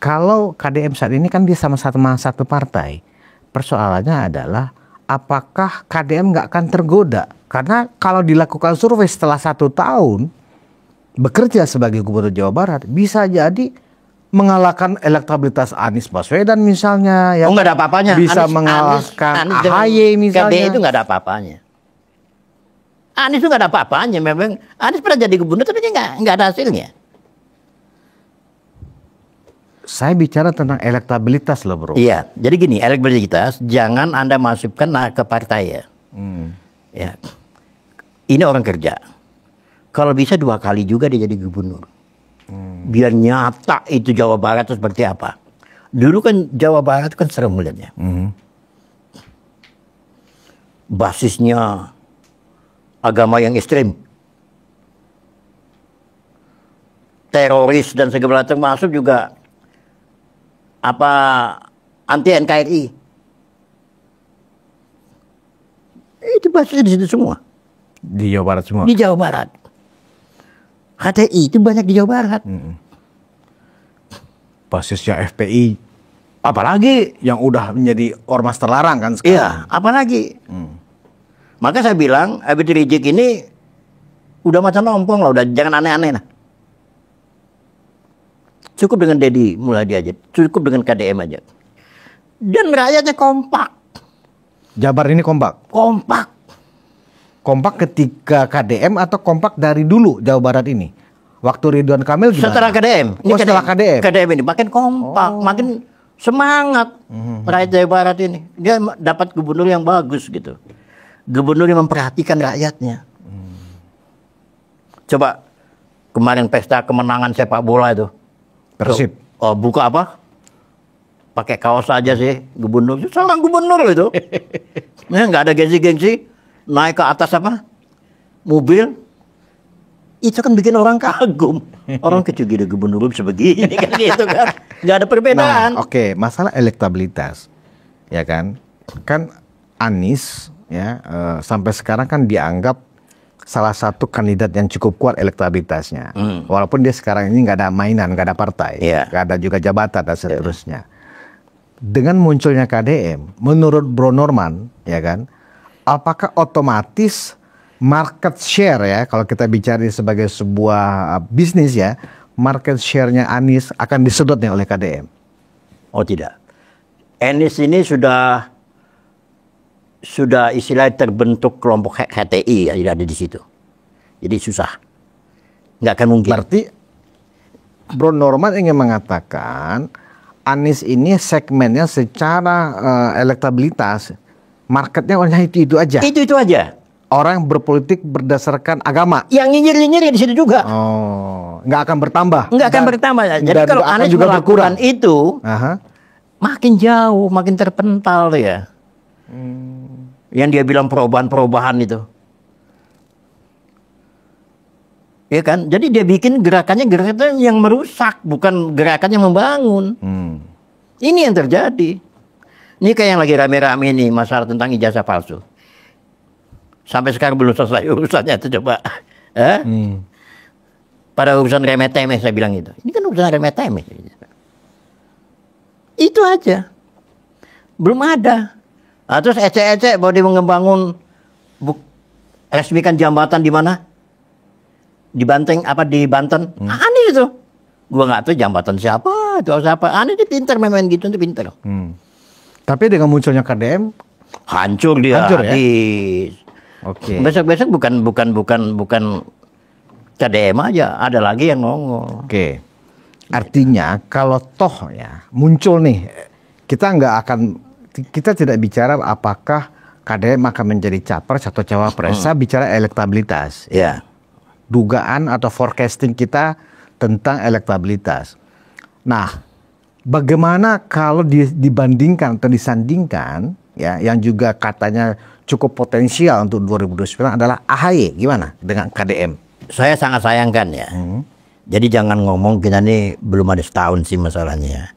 Kalau KDM saat ini kan dia sama-sama satu partai. Persoalannya adalah apakah KDM nggak akan tergoda? Karena kalau dilakukan survei setelah 1 tahun bekerja sebagai gubernur Jawa Barat, bisa jadi mengalahkan elektabilitas Anies Baswedan misalnya. Ya, nggak ada apa-apanya. Bisa mengalahkan AHY misalnya. KDM itu nggak ada apa-apanya. Anies itu nggak ada apa-apanya. Memang Anies pernah jadi gubernur tapi dia nggak ada hasilnya. Saya bicara tentang elektabilitas loh bro. Iya, jadi gini, elektabilitas jangan Anda masukkan ke partai ya. Ya. Ini orang kerja. Kalau bisa 2 kali juga dia jadi gubernur. Biar nyata itu Jawa Barat itu seperti apa. Dulu kan Jawa Barat kan serem melihatnya. Basisnya agama yang ekstrem. Teroris dan segala macam masuk juga anti NKRI. Itu basisnya di situ semua. Di Jawa Barat semua? Di Jawa Barat. HTI itu banyak di Jawa Barat. Basisnya FPI. Apalagi yang udah menjadi ormas terlarang kan sekarang. Iya, apalagi. Maka saya bilang Habib Rizik ini udah macam ompong lah, udah jangan aneh-aneh lah. Cukup dengan Dedi Mulyadi aja, cukup dengan KDM aja. Dan rakyatnya kompak. Jabar ini kompak. Kompak. Kompak ketika KDM atau kompak dari dulu Jawa Barat ini? Waktu Ridwan Kamil gimana? Setelah KDM. Oh, setelah KDM. KDM ini makin kompak, makin semangat rakyat Jawa Barat ini. Dia dapat gubernur yang bagus gitu. Gubernur yang memperhatikan rakyatnya. Coba kemarin pesta kemenangan sepak bola itu. Persib. Oh, buka apa? Pakai kaos aja sih gubernur. Seorang gubernur itu. Ya, nggak ada gengsi-gengsi. Naik ke atas apa? Mobil. Itu kan bikin orang kagum. Orang kecil gede gubernur bisa begini kan gitu kan. Nggak ada perbedaan. Nah, oke, masalah elektabilitas. Ya kan? Kan Anies ya sampai sekarang kan dianggap salah satu kandidat yang cukup kuat elektabilitasnya. Walaupun dia sekarang ini nggak ada mainan, nggak ada partai, nggak ada juga jabatan dan seterusnya. Dengan munculnya KDM, menurut Bro Norman, ya kan, apakah otomatis market share ya, kalau kita bicara sebagai sebuah bisnis ya, market share-nya Anies akan disedot nih oleh KDM? Oh tidak. Anies ini sudah istilahnya terbentuk kelompok HTI ya, tidak ada di situ. Jadi susah. Nggak akan mungkin. Berarti Bro Norman ingin mengatakan Anies ini segmennya secara elektabilitas marketnya hanya itu aja. Itu aja. Orang yang berpolitik berdasarkan agama. Yang nyinyir-nyinyir di situ juga. Oh, nggak akan bertambah. Nggak akan bertambah. Jadi kalau Anies juga melakukan itu, makin jauh, makin terpental ya. Yang dia bilang perubahan-perubahan itu. Ya kan? Jadi dia bikin gerakan yang merusak, bukan gerakan yang membangun. Ini yang terjadi. Ini kayak yang lagi rame-rame ini, masalah tentang ijazah palsu. Sampai sekarang belum selesai urusannya itu coba. Pada urusan remeh-temeh saya bilang itu. Ini kan urusan remeh-temeh. Itu aja. Belum ada. Nah, terus ecek-ecek bahwa dia membangun resmikan jambatan di mana? Di Banteng apa di Banten? Aneh itu. Gua nggak tahu jambatan siapa, itu siapa. Aneh dia pintar main gitu, itu pintar. Tapi dengan munculnya KDM hancur dia. Hancur ya? Oke. Besok-besok bukan KDM aja, ada lagi yang nongol. Oke. Artinya kalau toh ya muncul nih, kita tidak bicara apakah KDM akan menjadi capres atau cawapres. Saya bicara elektabilitas. Ya. Dugaan atau forecasting kita tentang elektabilitas. Nah, bagaimana kalau dibandingkan atau disandingkan ya, yang juga katanya cukup potensial untuk 2029 adalah AHY, gimana dengan KDM? Saya sangat sayangkan ya. Jadi jangan ngomong, kita ini belum ada setahun sih masalahnya.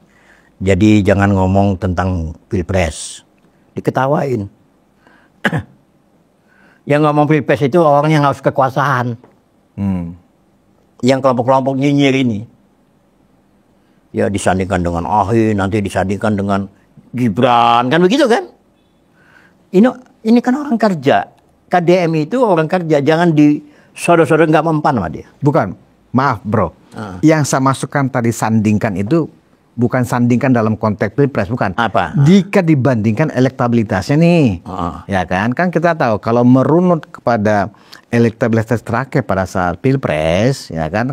Jadi jangan ngomong tentang pilpres, diketawain. Yang ngomong pilpres itu orang yang harus kekuasaan. Yang kelompok-kelompok nyinyir ini. Ya disandingkan dengan AHY, nanti disandingkan dengan Gibran, kan begitu kan? Ini kan orang kerja. KDM itu orang kerja, jangan disodor-sodor nggak mempan sama dia. Bukan, maaf bro. Yang saya masukkan tadi sandingkan itu bukan sandingkan dalam konteks pilpres, bukan. Apa? Jika dibandingkan elektabilitasnya nih, ya kan kita tahu kalau merunut kepada elektabilitas terakhir pada saat pilpres, ya kan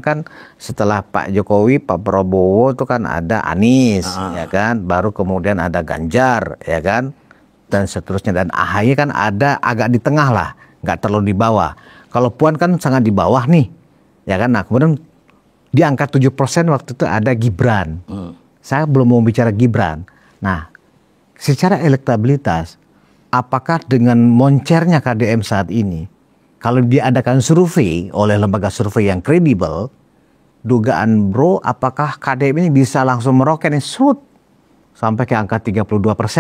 setelah Pak Jokowi, Pak Prabowo itu kan ada Anies, ya kan, baru kemudian ada Ganjar, ya kan, dan seterusnya, dan AHY kan ada agak di tengah lah, nggak terlalu di bawah. Kalau Puan kan sangat di bawah nih, ya kan. Nah kemudian di angka 7% waktu itu ada Gibran. Saya belum mau bicara Gibran. Nah, secara elektabilitas, apakah dengan moncernya KDM saat ini, kalau diadakan survei oleh lembaga survei yang kredibel, dugaan bro, apakah KDM ini bisa langsung meroket nih, sampai ke angka 32%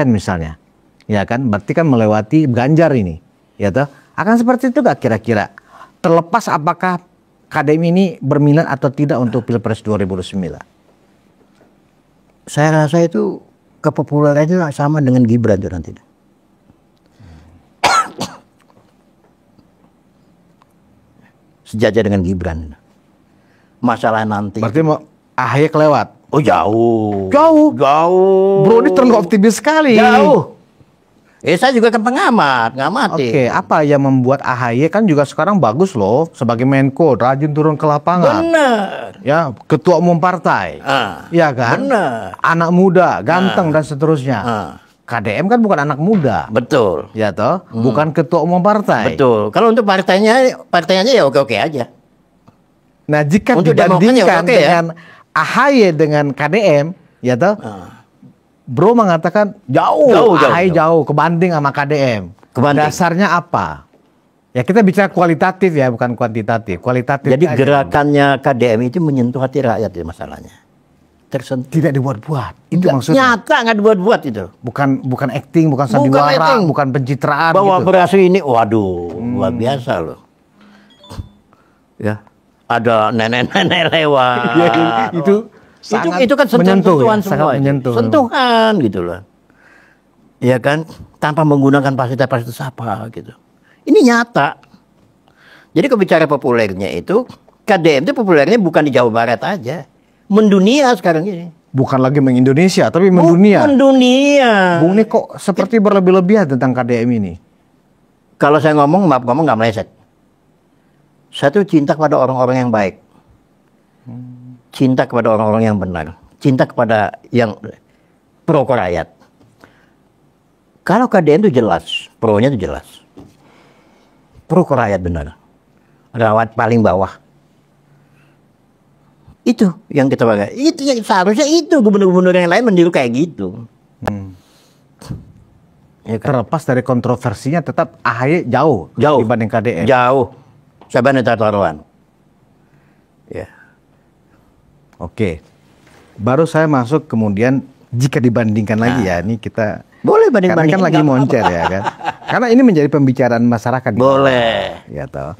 misalnya, ya kan? Berarti kan melewati Ganjar ini, ya toh? Akan seperti itu gak kira-kira? Terlepas apakah KDM ini berminat atau tidak untuk Pilpres 2009? Saya rasa itu kepopularannya sama dengan Gibran itu nanti. Sejajar dengan Gibran. Masalah nanti. Berarti mau AHY kelewat? Oh jauh. Jauh. Jauh. Bro ini terlalu optimis sekali. Jauh. Saya juga kan pengamat, ngamati. Oke, apa yang membuat AHY kan juga sekarang bagus loh sebagai Menko, rajin turun ke lapangan. Benar. Ya, ketua umum partai. Ya kan? Benar. Anak muda, ganteng dan seterusnya. KDM kan bukan anak muda. Betul. Ya toh, bukan ketua umum partai. Betul. Kalau untuk partainya ya oke-oke aja. Nah, jika untuk dibandingkan dengan AHY dengan KDM, ya toh, Bro mengatakan jauh AHY jauh kebanding sama KDM. Dasarnya apa? Ya kita bicara kualitatif ya, bukan kuantitatif. Kualitatif. Jadi gerakannya KDM itu menyentuh hati rakyat ya masalahnya. Tersentuh. Tidak dibuat-buat. Itu maksudnya. Nyata nggak dibuat-buat itu. Bukan acting, bukan sandiwara, bukan pencitraan. Bahwa gitu. beras ini, waduh, luar biasa loh. Ya. Ada nenek-nenek lewat. Ya, itu kan sentuhan ya, semua. Menyentuh. Sentuhan gitu loh. Ya kan, tanpa menggunakan fasilitas apa gitu. Ini nyata. Jadi kalau bicara populernya itu, KDM itu populernya bukan di Jawa Barat aja. Mendunia sekarang ini. Bukan lagi mengindonesia, tapi mendunia. Mendunia. Bung ini kok seperti berlebih-lebihan tentang KDM ini? Kalau saya ngomong, maaf ngomong nggak meleset. Saya tuh cinta kepada orang-orang yang baik. Cinta kepada orang-orang yang benar. Cinta kepada yang pro rakyat. Kalau KDM itu jelas, pro-nya itu jelas. Pro rakyat benar. Rawat paling bawah. Itu yang kita pakai. Itu yang seharusnya itu gubernur-gubernur yang lain meniru kayak gitu. Ya kan? Terlepas dari kontroversinya tetap AHY jauh dibanding KDM. Jauh. Saban taruhan. Ya. Oke. Baru saya masuk kemudian jika dibandingkan lagi ya, ini kita boleh banding-banding. Karena kan lagi moncer ya kan. Karena ini menjadi pembicaraan masyarakat. Boleh. Ya toh.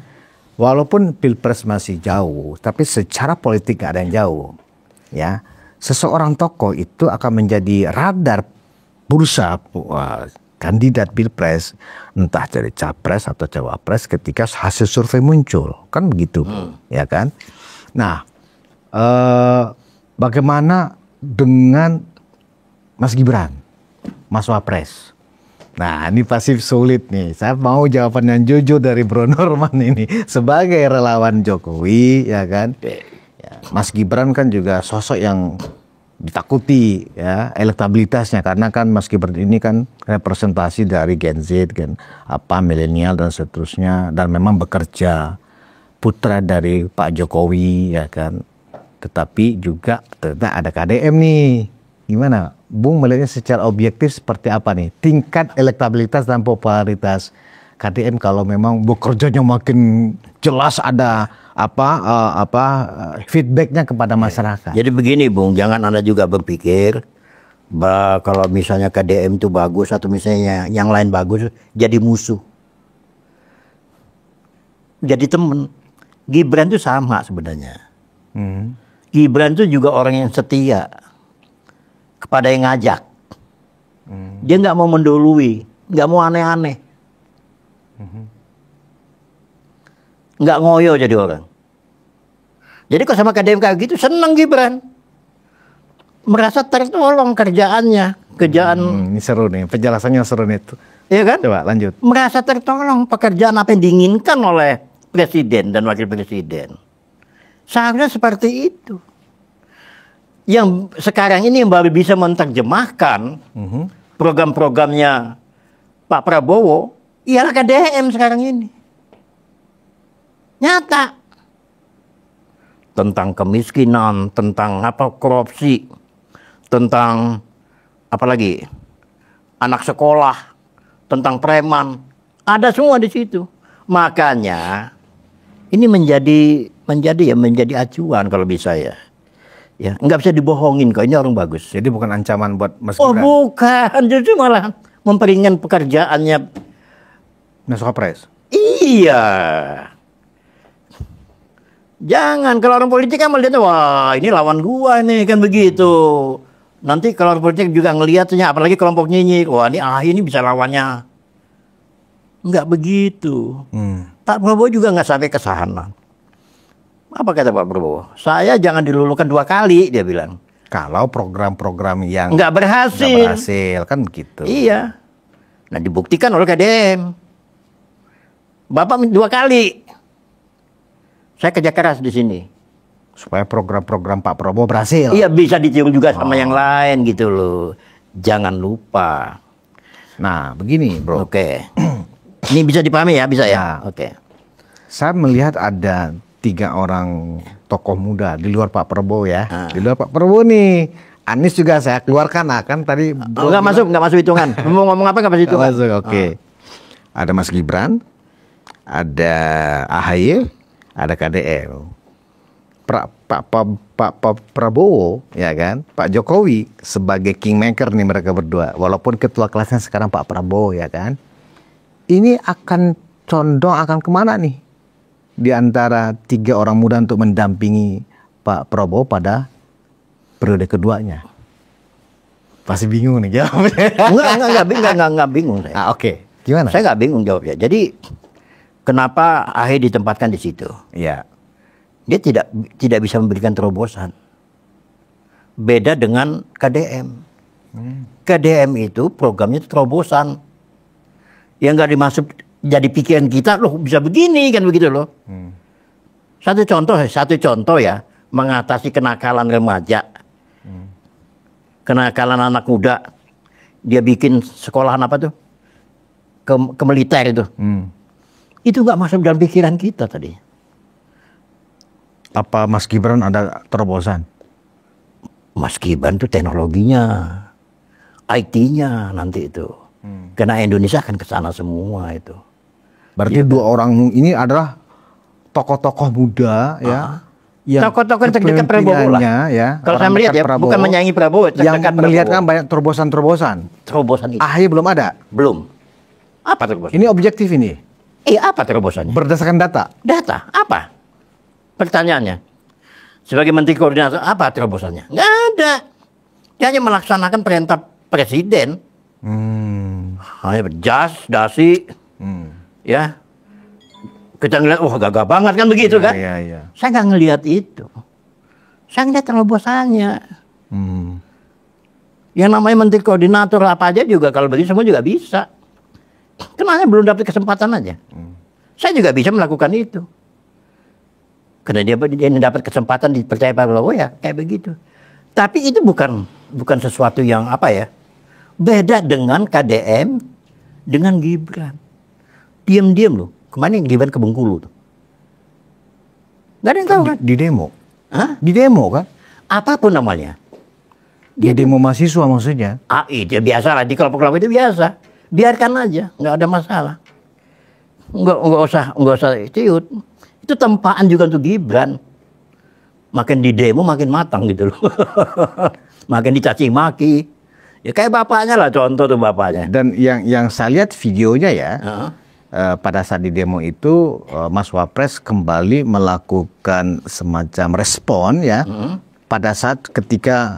Walaupun Pilpres masih jauh, tapi secara politik gak ada yang jauh. Ya. Seseorang tokoh itu akan menjadi radar bursa kandidat Pilpres, entah dari capres atau cawapres ketika hasil survei muncul, kan begitu, ya kan? Nah, bagaimana dengan Mas Gibran, Mas Wapres? Nah, ini pasti sulit nih. Saya mau jawaban yang jujur dari Bro Norman ini sebagai relawan Jokowi, ya kan? Mas Gibran kan juga sosok yang ditakuti ya elektabilitasnya, karena kan Mas Gibran ini kan representasi dari Gen Z kan, milenial dan seterusnya, dan memang bekerja putra dari Pak Jokowi ya kan, tetapi juga ternyata ada KDM nih. Gimana Bung melihatnya secara objektif seperti apa nih tingkat elektabilitas dan popularitas KDM kalau memang bekerjanya makin jelas ada feedbacknya kepada masyarakat. Jadi begini Bung, jangan Anda juga berpikir bahwa kalau misalnya KDM itu bagus atau misalnya yang lain bagus, jadi musuh. Jadi temen. Gibran itu sama sebenarnya. Gibran itu juga orang yang setia kepada yang ngajak. Dia nggak mau mendului, nggak mau aneh-aneh. Nggak ngoyo jadi orang. Jadi kalau sama KDM kayak gitu seneng Gibran. Merasa tertolong kerjaan. Ini seru nih, penjelasannya seru nih. Iya kan? Coba lanjut. Merasa tertolong pekerjaan apa yang diinginkan oleh presiden dan wakil presiden. Seharusnya seperti itu. Yang sekarang ini yang baru bisa menerjemahkan program-programnya Pak Prabowo, ialah KDM sekarang ini. Nyata. Tentang kemiskinan, tentang korupsi, tentang apalagi anak sekolah, tentang preman, ada semua di situ. Makanya ini menjadi acuan kalau bisa ya. Ya, nggak bisa dibohongin kok, ini orang bagus. Jadi bukan ancaman buat Mas Gibran. Oh bukan, justru malah memperingan pekerjaannya Mas Wapres. Iya. Jangan, kalau orang politik kan melihat, wah ini lawan gua nih, kan begitu. Nanti kalau orang politik juga ngelihatnya, apalagi kelompok nyinyir, wah ini bisa lawannya. Enggak begitu. Pak Prabowo juga nggak sampai ke sana. Apa kata Pak Prabowo? Saya jangan dilulukan 2 kali, dia bilang. Kalau program-program yang nggak berhasil. kan gitu. Iya. Nah, dibuktikan oleh KDM. Bapak 2 kali. Saya kerja keras di sini. Supaya program-program Pak Prabowo berhasil. Iya, bisa ditiru juga sama yang lain gitu loh. Jangan lupa. Nah, begini, Bro. Oke. Ini bisa dipahami ya, bisa ya? Oke. Saya melihat ada 3 orang tokoh muda di luar Pak Prabowo ya. Di luar Pak Prabowo nih. Anies juga saya keluarkan, kan tadi Nggak masuk hitungan. Mau ngomong apa nggak masuk hitungan? Masuk, oke. Ada Mas Gibran, ada AHY, ada KDM. Pak Prabowo, ya kan, Pak Jokowi sebagai kingmaker nih mereka berdua. Walaupun ketua kelasnya sekarang Pak Prabowo, ya kan. Ini akan condong akan kemana nih? Di antara 3 orang muda untuk mendampingi Pak Prabowo pada periode keduanya. Pasti bingung nih jawabnya. Enggak bingung saya. Oke. Gimana? Saya nggak bingung jawabnya. Jadi kenapa AHY ditempatkan di situ? Iya. Dia tidak bisa memberikan terobosan. Beda dengan KDM. KDM itu programnya terobosan. Yang nggak dimasuk jadi pikiran kita, loh bisa begini kan begitu loh. Satu contoh ya, mengatasi kenakalan remaja, kenakalan anak muda, dia bikin sekolahan apa tuh, ke militer itu. Itu nggak masuk dalam pikiran kita tadi. Apa Mas Gibran ada terobosan? Mas Gibran tuh teknologinya, IT-nya nanti itu. Karena Indonesia akan ke sana semua itu. Berarti 2 orang ini adalah tokoh-tokoh muda ya. Tokoh-tokoh yang terdekat Prabowo lah. Ya, kalau saya melihat ya, bukan menyaingi Prabowo, yang melihat kan banyak terobosan-terobosan. Terobosan itu. AHY belum ada. Belum. Apa terobosan? Ini objektif ini. Apa terobosannya? Berdasarkan data. Data apa? Pertanyaannya. Sebagai Menteri Koordinator, apa terobosannya? Nggak ada. Dia hanya melaksanakan perintah Presiden. Hanya dasi. Ya. Kita ngeliat, gagah banget kan begitu kan? Iya. Saya nggak ngelihat itu. Saya ngelihat terobosannya. Yang namanya Menteri Koordinator apa aja juga, kalau begitu semua juga bisa. Kenapa belum dapat kesempatan aja? Saya juga bisa melakukan itu. Karena dia dapat kesempatan dipercaya Pak Prabowo ya kayak begitu. Tapi itu bukan sesuatu yang apa ya? Beda dengan KDM, dengan Gibran. Diam-diam loh. Kemarin Gibran ke Bengkulu tuh. Gak ada yang tahu kan? Di demo. Hah? Di demo kan? Apapun namanya. Di demo mahasiswa maksudnya. Itu biasa lah. Di kelompok-kelompok itu biasa. Biarkan aja. Nggak ada masalah. Nggak usah ciut. Itu tempaan juga untuk Gibran. Makin di demo makin matang gitu loh. Makin dicaci maki. Ya kayak bapaknya lah, contoh tuh bapaknya. Dan yang saya lihat videonya ya, pada saat di demo itu Mas Wapres kembali melakukan semacam respon ya, pada saat ketika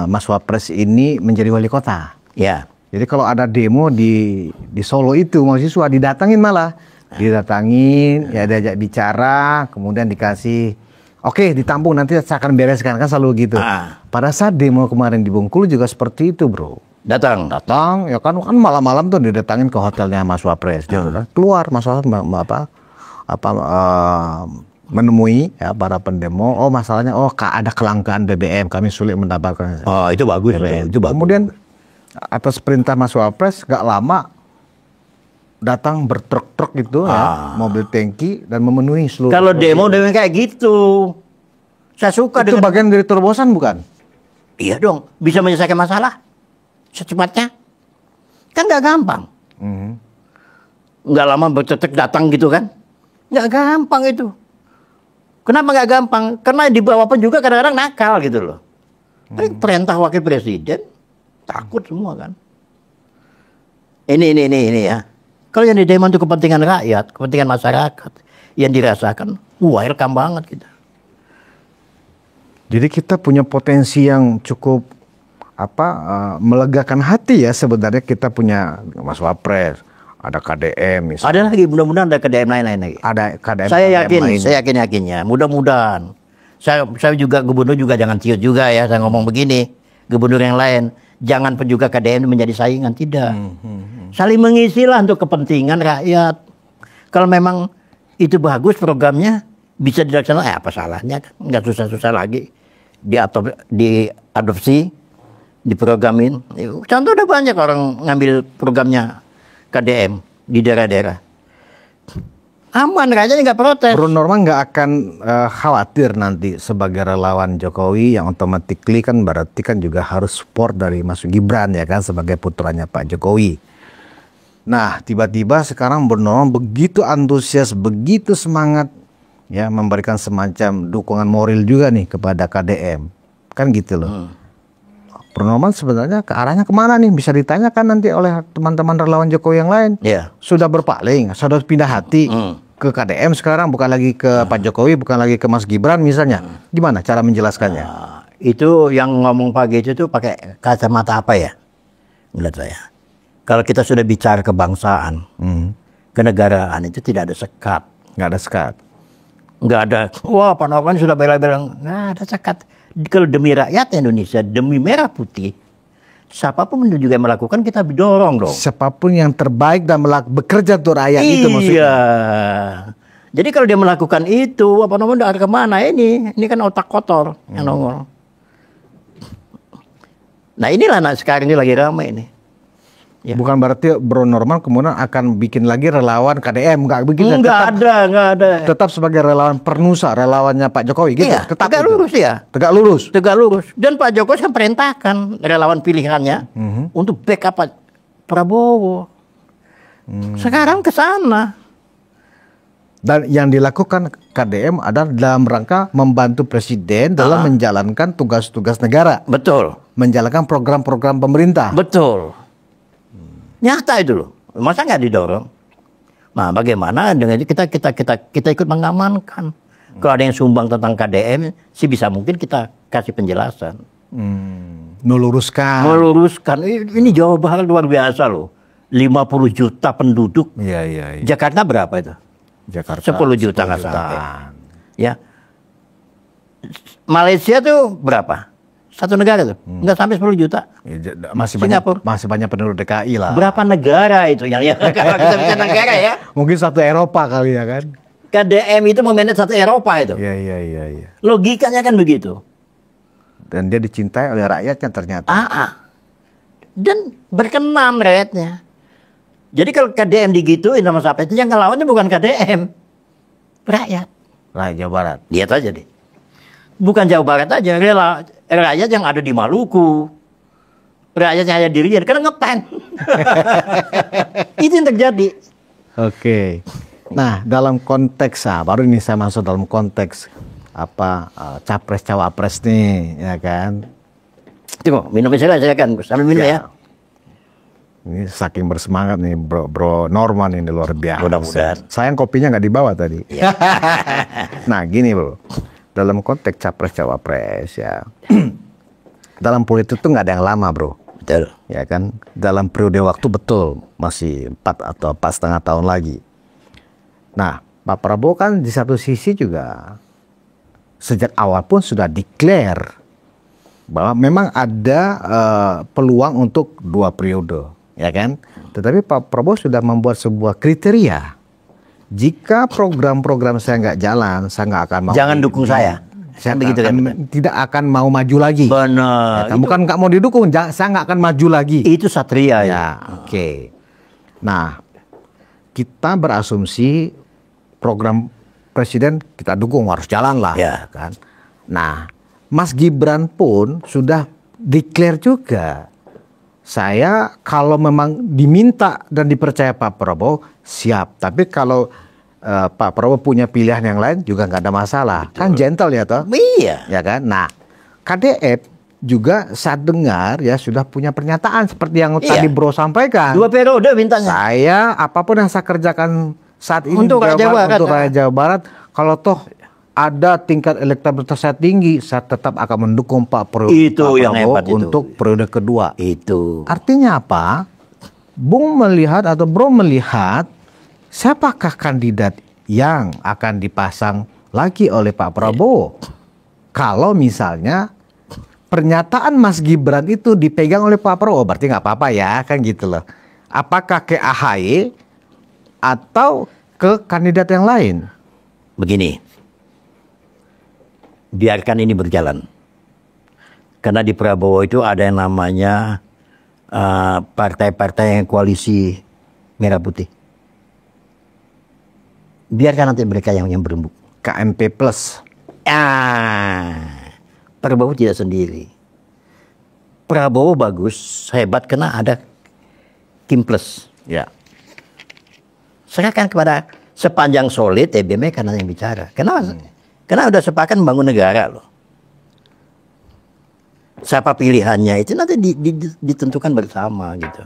Mas Wapres ini menjadi wali kota. Ya. Jadi kalau ada demo di Solo itu mahasiswa didatangin malah. Didatangin, ya diajak bicara, kemudian dikasih, oke, ditampung nanti saya akan bereskan, kan selalu gitu. Pada saat demo kemarin di Bengkulu juga seperti itu, bro. Datang, ya kan malam-malam tuh didatangin ke hotelnya Mas Wapres. Dia keluar Mas Wapres menemui ya para pendemo. Oh masalahnya, ada kelangkaan BBM, kami sulit mendapatkan. Oh itu bagus, itu bagus. Kemudian atas perintah Mas Wapres, gak lama datang bertruk-truk gitu ya, mobil tangki dan memenuhi seluruh. Kalau demo kayak gitu, saya suka. Itu bagian dari terobosan bukan? Iya dong, bisa menyelesaikan masalah secepatnya. Kan nggak gampang. Nggak lama bertruk datang gitu kan? Nggak gampang itu. Kenapa nggak gampang? Karena di bawah pun juga kadang-kadang nakal gitu loh. Perintah wakil presiden, takut semua kan. Ini ya. Kalau yang di demo itu kepentingan rakyat, kepentingan masyarakat yang dirasakan, welcome banget kita. Jadi kita punya potensi yang cukup melegakan hati ya sebenarnya. Kita punya Mas Wapres, ada KDM misalnya. Ada lagi, mudah-mudahan ada KDM lain-lain lagi. Ada KDM. Saya yakinnya, mudah-mudahan Saya juga gubernur juga jangan ciut juga ya, saya ngomong begini. Gubernur yang lain, jangan pun juga KDM menjadi saingan, tidak. Saling mengisi lah untuk kepentingan rakyat. Kalau memang itu bagus programnya, bisa dilaksanakan, apa salahnya? Nggak susah-susah lagi. Diadopsi, diprogramin. Contoh udah banyak orang ngambil programnya KDM di daerah-daerah. Aman, rakyatnya nggak protes. Bro Norman nggak akan khawatir nanti sebagai relawan Jokowi yang automatically kan berarti kan juga harus support dari Mas Gibran ya kan sebagai putranya Pak Jokowi. Nah tiba-tiba sekarang Bro Norman begitu antusias, begitu semangat ya memberikan semacam dukungan moral juga nih kepada KDM. Kan gitu loh. Bro Norman sebenarnya ke arahnya kemana nih? Bisa ditanyakan nanti oleh teman-teman relawan Jokowi yang lain. Yeah. Sudah berpaling, sudah pindah hati ke KDM sekarang, bukan lagi ke Pak Jokowi, bukan lagi ke Mas Gibran misalnya. Gimana cara menjelaskannya? Itu yang ngomong pagi itu pakai kacamata apa ya? Menurut saya. Kalau kita sudah bicara kebangsaan, kenegaraan itu tidak ada sekat. Nggak ada sekat. Nggak ada, wah Pak Norman sudah bela-bela. Nggak ada sekat. Kalau demi rakyat Indonesia, demi merah putih, siapapun juga yang melakukan kita dorong dong. Siapapun yang terbaik dan bekerja untuk rakyat itu maksudnya. Iya. Jadi kalau dia melakukan itu, apa namanya, dari kemana ini? Ini kan otak kotor yang nongol. Nah inilah sekarang ini lagi ramai ini. Ya. Bukan berarti Bro Norman kemudian akan bikin lagi relawan KDM, nggak begitu? Nggak ada. Tetap sebagai relawan Pernusa, relawannya Pak Jokowi, gitu. Iya, tetap tegak gitu. lurus ya. Tegak lurus. Tegak lurus. Dan Pak Jokowi kan perintahkan relawan pilihannya untuk backup Pak Prabowo. Sekarang ke sana. Dan yang dilakukan KDM adalah dalam rangka membantu Presiden dalam menjalankan tugas-tugas negara. Betul. Menjalankan program-program pemerintah. Betul. Nyata itu loh, masa nggak didorong? Nah, bagaimana dengan kita ikut mengamankan? Kalau ada yang sumbang tentang KDM, sih bisa mungkin kita kasih penjelasan. Meluruskan. Ini Jawa Barat luar biasa loh, 50 juta penduduk. Iya. Jakarta berapa itu? Jakarta 10 juta nggak sampai. Ya, Malaysia tuh berapa? Satu negara tuh, nggak sampai 10 juta. Ya, Singapura. masih banyak penduduk DKI lah. Berapa negara itu yang kalau kita bicara negara ya? Mungkin satu Eropa kali ya kan? KDM itu memanage satu Eropa itu. Iya. Logikanya kan begitu. Dan dia dicintai oleh rakyatnya ternyata. Dan berkenan rakyatnya. Jadi kalau KDM digituin sama siapa itu yang ngelawannya bukan KDM, rakyat. Rakyat Jawa Barat. Lihat aja deh. Bukan Jawa Barat aja, rakyat yang ada di Maluku, rakyat yang ada di Riau, karena ngepen. Itu yang terjadi. Oke. Nah, dalam konteks baru ini saya masuk dalam konteks capres cawapres nih, ya kan? Tunggu, minum saya kan, sambil minum ya. Ini saking bersemangat nih bro Norman ini luar biasa. Mudah-mudahan. Sayang kopinya nggak dibawa tadi. Ya. Nah gini bro, dalam konteks capres cawapres ya, dalam politik itu nggak ada yang lama bro. Betul. Ya kan, dalam periode waktu betul masih 4 atau 4,5 tahun lagi. Nah Pak Prabowo kan di satu sisi juga sejak awal pun sudah declare bahwa memang ada peluang untuk 2 periode. Ya kan? Tetapi Pak Prabowo sudah membuat sebuah kriteria. Jika program-program saya nggak jalan, saya nggak akan mau. Jangan dukung saya. Saya tidak akan mau maju lagi. Benar. Ya, bukan nggak mau didukung, saya nggak akan maju lagi. Itu satria ya. Oke. Nah, kita berasumsi program presiden kita dukung harus jalan lah. Ya. Kan? Nah, Mas Gibran pun sudah declare juga. Saya kalau memang diminta dan dipercaya Pak Prabowo siap. Tapi kalau Pak Prabowo punya pilihan yang lain juga nggak ada masalah. Betul. Kan gentle ya toh? Iya. Ya kan? Nah, KDM juga saya dengar ya sudah punya pernyataan seperti yang tadi Bro sampaikan. 2 periode mintanya. Saya apapun yang saya kerjakan saat ini untuk rakyat Jawa Barat, kalau toh ada tingkat elektabilitas saya tinggi, saya tetap akan mendukung Pak Prabowo yang hebat untuk periode kedua. Itu. Artinya apa? Bung melihat atau Bro melihat siapakah kandidat yang akan dipasang lagi oleh Pak Prabowo? kalau misalnya pernyataan Mas Gibran itu dipegang oleh Pak Prabowo, berarti nggak apa-apa ya, kan gitu loh. Apakah ke AHY atau ke kandidat yang lain? Begini, biarkan ini berjalan. Karena di Prabowo itu ada yang namanya partai-partai yang koalisi merah putih. Biarkan nanti mereka yang berembuk. KMP plus. Prabowo tidak sendiri. Prabowo bagus, hebat karena ada Kim plus. Ya. Serahkan kepada sepanjang solid TBM karena yang bicara. Karena udah sepakat membangun negara loh. Siapa pilihannya itu nanti ditentukan bersama gitu.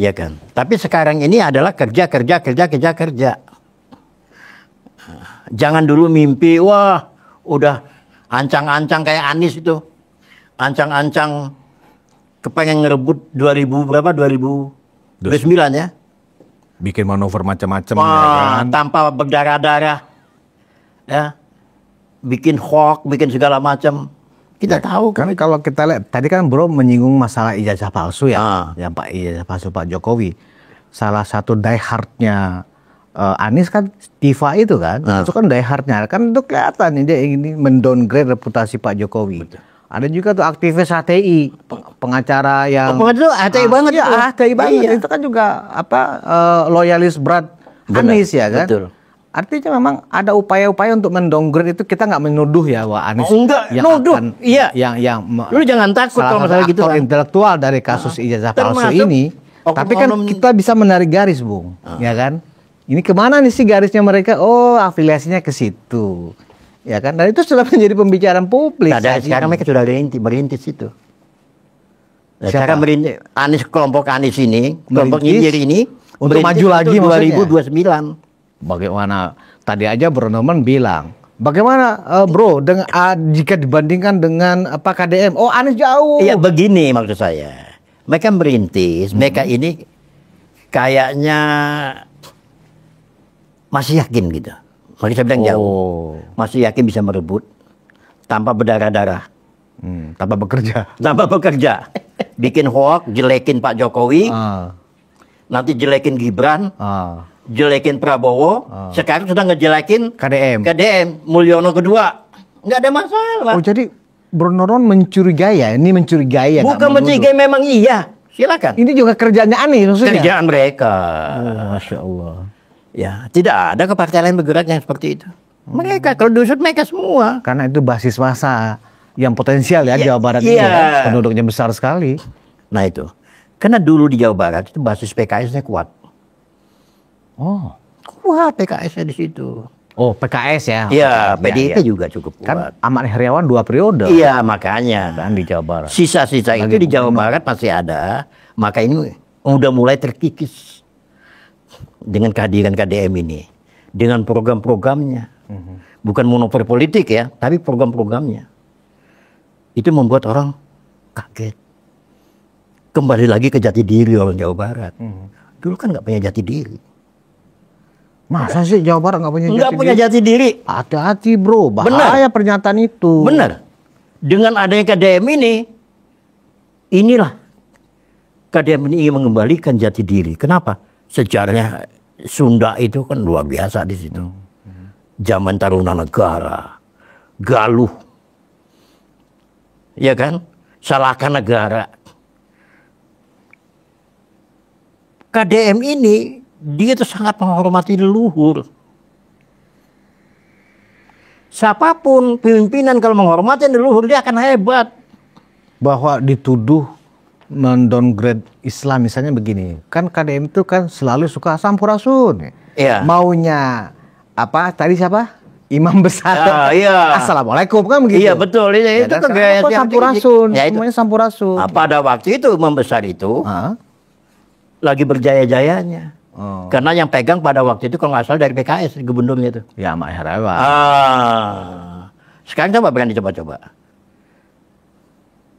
Ya kan. Tapi sekarang ini adalah kerja. Jangan dulu mimpi, wah udah ancang-ancang kayak Anies itu. Ancang-ancang kepengen ngerebut 2009 ya. Bikin manuver macam-macam Wah, ya kan. tanpa berdarah-darah. Ya. Bikin hoax, bikin segala macam. Kita tahu Kan kalau kita lihat tadi kan Bro menyinggung masalah ijazah palsu ya. Ah. Ya Pak, ijazah palsu Pak Jokowi. Salah satu diehardnya Anies kan Tiva itu kan. Itu kan diehardnya. Kan itu kelihatan nih dia ingin mendowngrade reputasi Pak Jokowi. Betul. Ada juga tuh aktivis HTI, pengacara yang pengacara HTI banget ya, tuh. HTI banget. Iya. Itu kan juga loyalis berat Anies ya kan. Betul. Artinya memang ada upaya-upaya untuk mendowngrade itu, kita nggak menuduh ya wah Anies enggak, yang nuduh. akan Iya. yang Lu jangan takut kalau masalah gitu aktor kan. intelektual dari kasus ijazah palsu Termasuk ini. Tapi kan kita bisa menarik garis, Bung. Ya kan? Ini kemana nih sih garisnya mereka? Oh, afiliasinya ke situ. Ya kan? Dan itu sudah menjadi pembicaraan publik. Nah, dari sekarang mereka sudah merintis itu. Nah, sekarang merintis, kelompok Anies ini, kelompok nyindir ini untuk maju lagi 2029. Bagaimana tadi aja Bro Norman bilang, bagaimana Bro dengan jika dibandingkan dengan KDM? Oh, Anies jauh. Iya, begini maksud saya. Mereka merintis, mereka ini kayaknya masih yakin gitu. Makanya saya bilang jauh. Masih yakin bisa merebut tanpa berdarah-darah. Tanpa bekerja. Tanpa bekerja. Bikin hoax, jelekin Pak Jokowi. Nanti jelekin Gibran. Jelekin Prabowo. Sekarang sudah ngejelekin KDM. Mulyono kedua. Nggak ada masalah. Oh, jadi Bro Norman mencurigai ya? Ini mencurigai ya? Bukan mencurigai, memang iya. Silakan. Ini juga kerjanya Anies maksudnya? Kerjaan mereka. Oh, Masya Allah. Ya, tidak ada ke partai lain bergerak yang seperti itu. Mereka, kalau diusut mereka semua. Karena itu basis massa yang potensial ya, Jawa Barat ini ya, penduduknya besar sekali. Nah itu, karena dulu di Jawa Barat itu basis PKS-nya kuat. Oh, kuat PKS-nya di situ. Oh, PKS ya? Iya, PDIP juga cukup kuat. Kan Ahmad Heriawan 2 periode. Iya, makanya. Kan di Jawa Barat. Sisa-sisa itu di Jawa Barat masih ada. Maka ini udah mulai terkikis dengan kehadiran KDM ini, dengan program-programnya, bukan monopoli politik ya, tapi program-programnya, itu membuat orang kaget. Kembali lagi ke jati diri orang Jawa Barat. Dulu kan nggak punya jati diri. Masa sih Jawa Barat nggak punya jati diri? Nggak punya jati diri. Hati-hati Bro, bahaya pernyataan itu. Benar. Dengan adanya KDM ini, inilah KDM ini ingin mengembalikan jati diri. Kenapa? Sejarahnya Sunda itu kan luar biasa di situ. Zaman Tarumanegara, Galuh, ya kan? Salahkan negara. KDM ini dia tuh sangat menghormati leluhur. Siapapun pimpinan kalau menghormati leluhur dia akan hebat. Bahwa dituduh mendowngrade Islam misalnya begini, kan KDM itu kan selalu suka sampurasun. Iya. Maunya apa tadi siapa? Imam besar. Iya. Assalamualaikum kan begitu. Iya betul itu dan kegayaan sampurasun. Ya, semuanya sampurasun. Pada waktu itu Imam besar itu lagi berjaya-jayanya. Karena yang pegang pada waktu itu kalau nggak salah dari PKS gubernurnya itu. Ya Ahmad Heriawan. Sekarang coba berani coba-coba.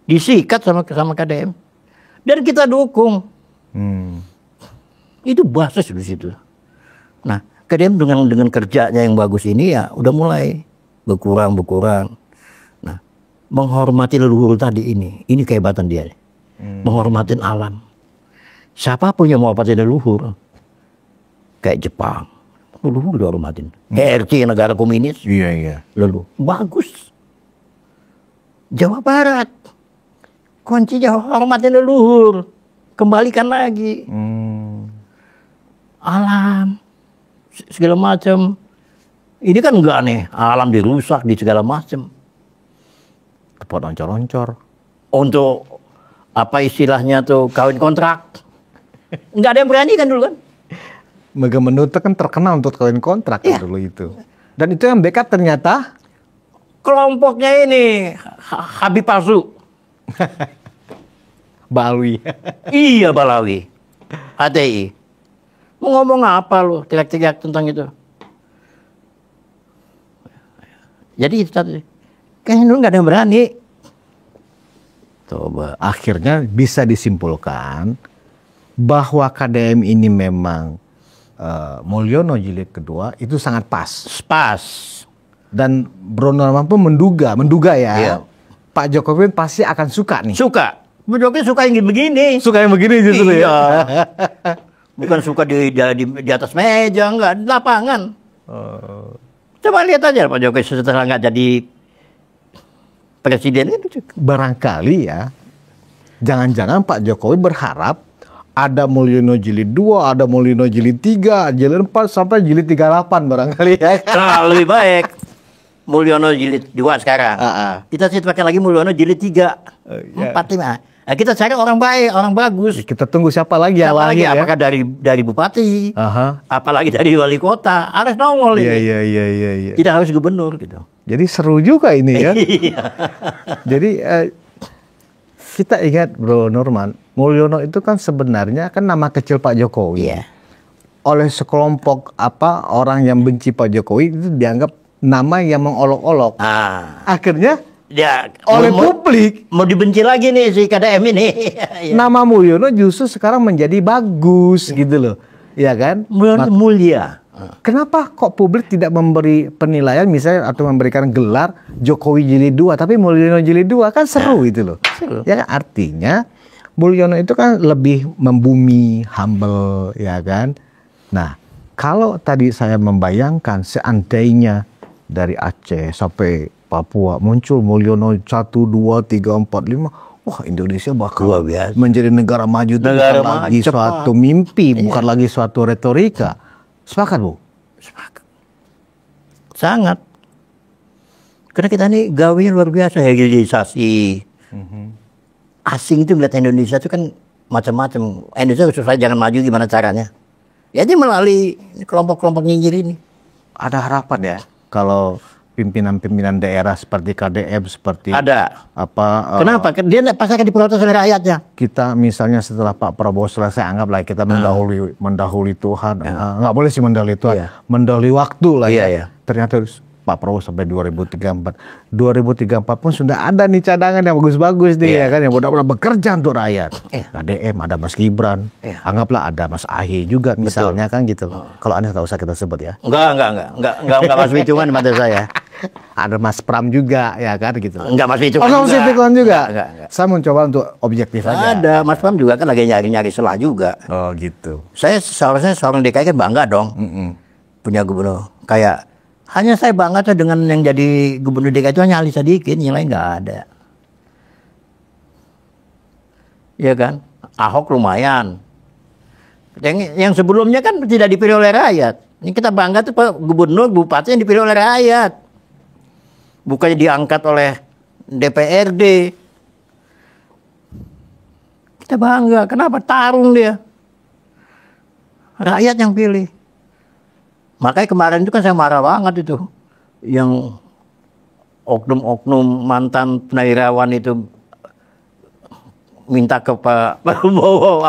Disikat sama KDM. Dan kita dukung. Itu basis di situ. Nah, KDM dengan kerjanya yang bagus ini ya udah mulai berkurang. menghormati leluhur tadi ini kehebatan dia. Menghormati alam. Siapapun yang menghormati leluhur, kayak Jepang, leluhur dihormatin. RT negara komunis, Iya. leluhur bagus. Jawa Barat, kuncinya hormatin leluhur, kembalikan lagi. Alam, segala macam. Ini kan enggak nih, alam dirusak di segala macam. Tempat oncor-oncor. Untuk apa istilahnya tuh kawin kontrak, nggak ada yang berani kan dulu kan? Megamenuta kan terkenal untuk kawin kontrak kan dulu itu. Dan itu yang backup ternyata Kelompoknya ini Habib palsu. Balawi. Iya Balawi, HTI. Mau ngomong apa lu teriak-teriak tentang itu? Jadi itu tadi, kayaknya dulu nggak ada yang berani. Coba akhirnya bisa disimpulkan bahwa KDM ini memang Mulyono jilid kedua itu sangat pas. Pas. Dan Bro Norman pun menduga ya. Iya. Pak Jokowi pasti akan suka nih. Suka. Pak Jokowi suka yang begini. Suka yang begini justru iya. ya. Bukan suka di atas meja, enggak, di lapangan. Coba lihat aja Pak Jokowi setelah nggak jadi presiden itu. Barangkali ya, jangan-jangan Pak Jokowi berharap ada Mulyono jilid 2, ada Mulyono jilid 3, jilid 4 sampai jilid 38 barangkali ya. Nah, lebih baik Mulyono jilid 2 sekarang. Kita pakai lagi Mulyono jilid 3, 4, 5. Nah, kita cari orang baik, orang bagus. Kita tunggu siapa lagi ya lagi ya? Apakah dari bupati, apalagi dari wali kota, harus nongol ini. Iya. Tidak harus gubernur gitu. Jadi seru juga ini ya. Iya. Jadi kita ingat Bro Norman, Mulyono itu kan sebenarnya kan nama kecil Pak Jokowi. Iya. Oleh sekelompok orang yang benci Pak Jokowi itu dianggap nama yang mengolok-olok. Akhirnya ya, oleh publik mau dibenci lagi nih si KDM ini. Nama Mulyono justru sekarang menjadi bagus gitu loh. Ya kan? Mulia. Kenapa kok publik tidak memberi penilaian misalnya atau memberikan gelar Jokowi jilid 2 tapi Mulyono jilid 2 kan seru gitu loh. Seru. Ya kan? Artinya Mulyono itu kan lebih membumi, humble ya kan. Nah, kalau tadi saya membayangkan seandainya dari Aceh sampai Papua muncul Mulyono 1, 2, 3, 4, 5, wah Indonesia bakal menjadi negara maju. Negara bukan lagi suatu mimpi, bukan lagi suatu retorika. Sepakat Bu? Sepakat. Sangat. Karena kita ini gawe luar biasa, hilirisasi. Asing itu melihat Indonesia itu kan macam-macam. Indonesia susah jangan maju gimana caranya? Ya dia melalui kelompok-kelompok nyinyir ini. Ada harapan ya kalau pimpinan-pimpinan daerah seperti KDM seperti ada kenapa dia pasti akan diprotes oleh rakyatnya. Kita misalnya setelah Pak Prabowo selesai anggaplah kita mendahului Tuhan, nggak boleh sih mendahului Tuhan, mendahului waktu lah ya. Ternyata Pak Prabowo sampai 2034 pun sudah ada nih cadangan yang bagus-bagus nih ya kan, yang benar-benar bekerja untuk rakyat. KDM ada Mas Gibran, anggaplah ada Mas Ahy juga misalnya kan gitu. Kalau Anies nggak usah kita sebut ya. Enggak Mas Hitungan mata saya. Ada Mas Pram juga ya kan gitu. Enggak Mas Hitungan. Oh, Mas Hitungan juga. Enggak. Saya mencoba untuk objektif aja. Ada Mas Pram juga kan lagi nyari-nyari celah juga. Oh gitu. Saya seharusnya seorang DKI kan bangga dong. Punya gubernur kayak hanya saya bangga tuh dengan yang jadi gubernur DKI itu hanya Ali Sadikin, yang lain nggak ada. Iya kan? Ahok lumayan. Yang sebelumnya kan tidak dipilih oleh rakyat. Ini kita bangga tuh Pak Gubernur, Bupati yang dipilih oleh rakyat. Bukannya diangkat oleh DPRD. Kita bangga. Kenapa? Tarung dia. Rakyat yang pilih. Makanya kemarin itu kan saya marah banget itu. Yang oknum-oknum mantan penawirawan itu minta ke Pak Prabowo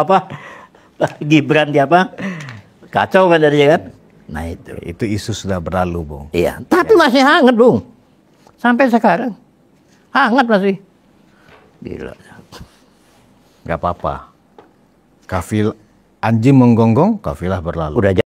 Gibran kacau kan dari kan. Nah itu isu sudah berlalu Bung. Iya, tapi masih hangat Bung. Sampai sekarang hangat masih. Gila. Gak apa-apa. Kafil anjing menggonggong, kafilah berlalu. Udah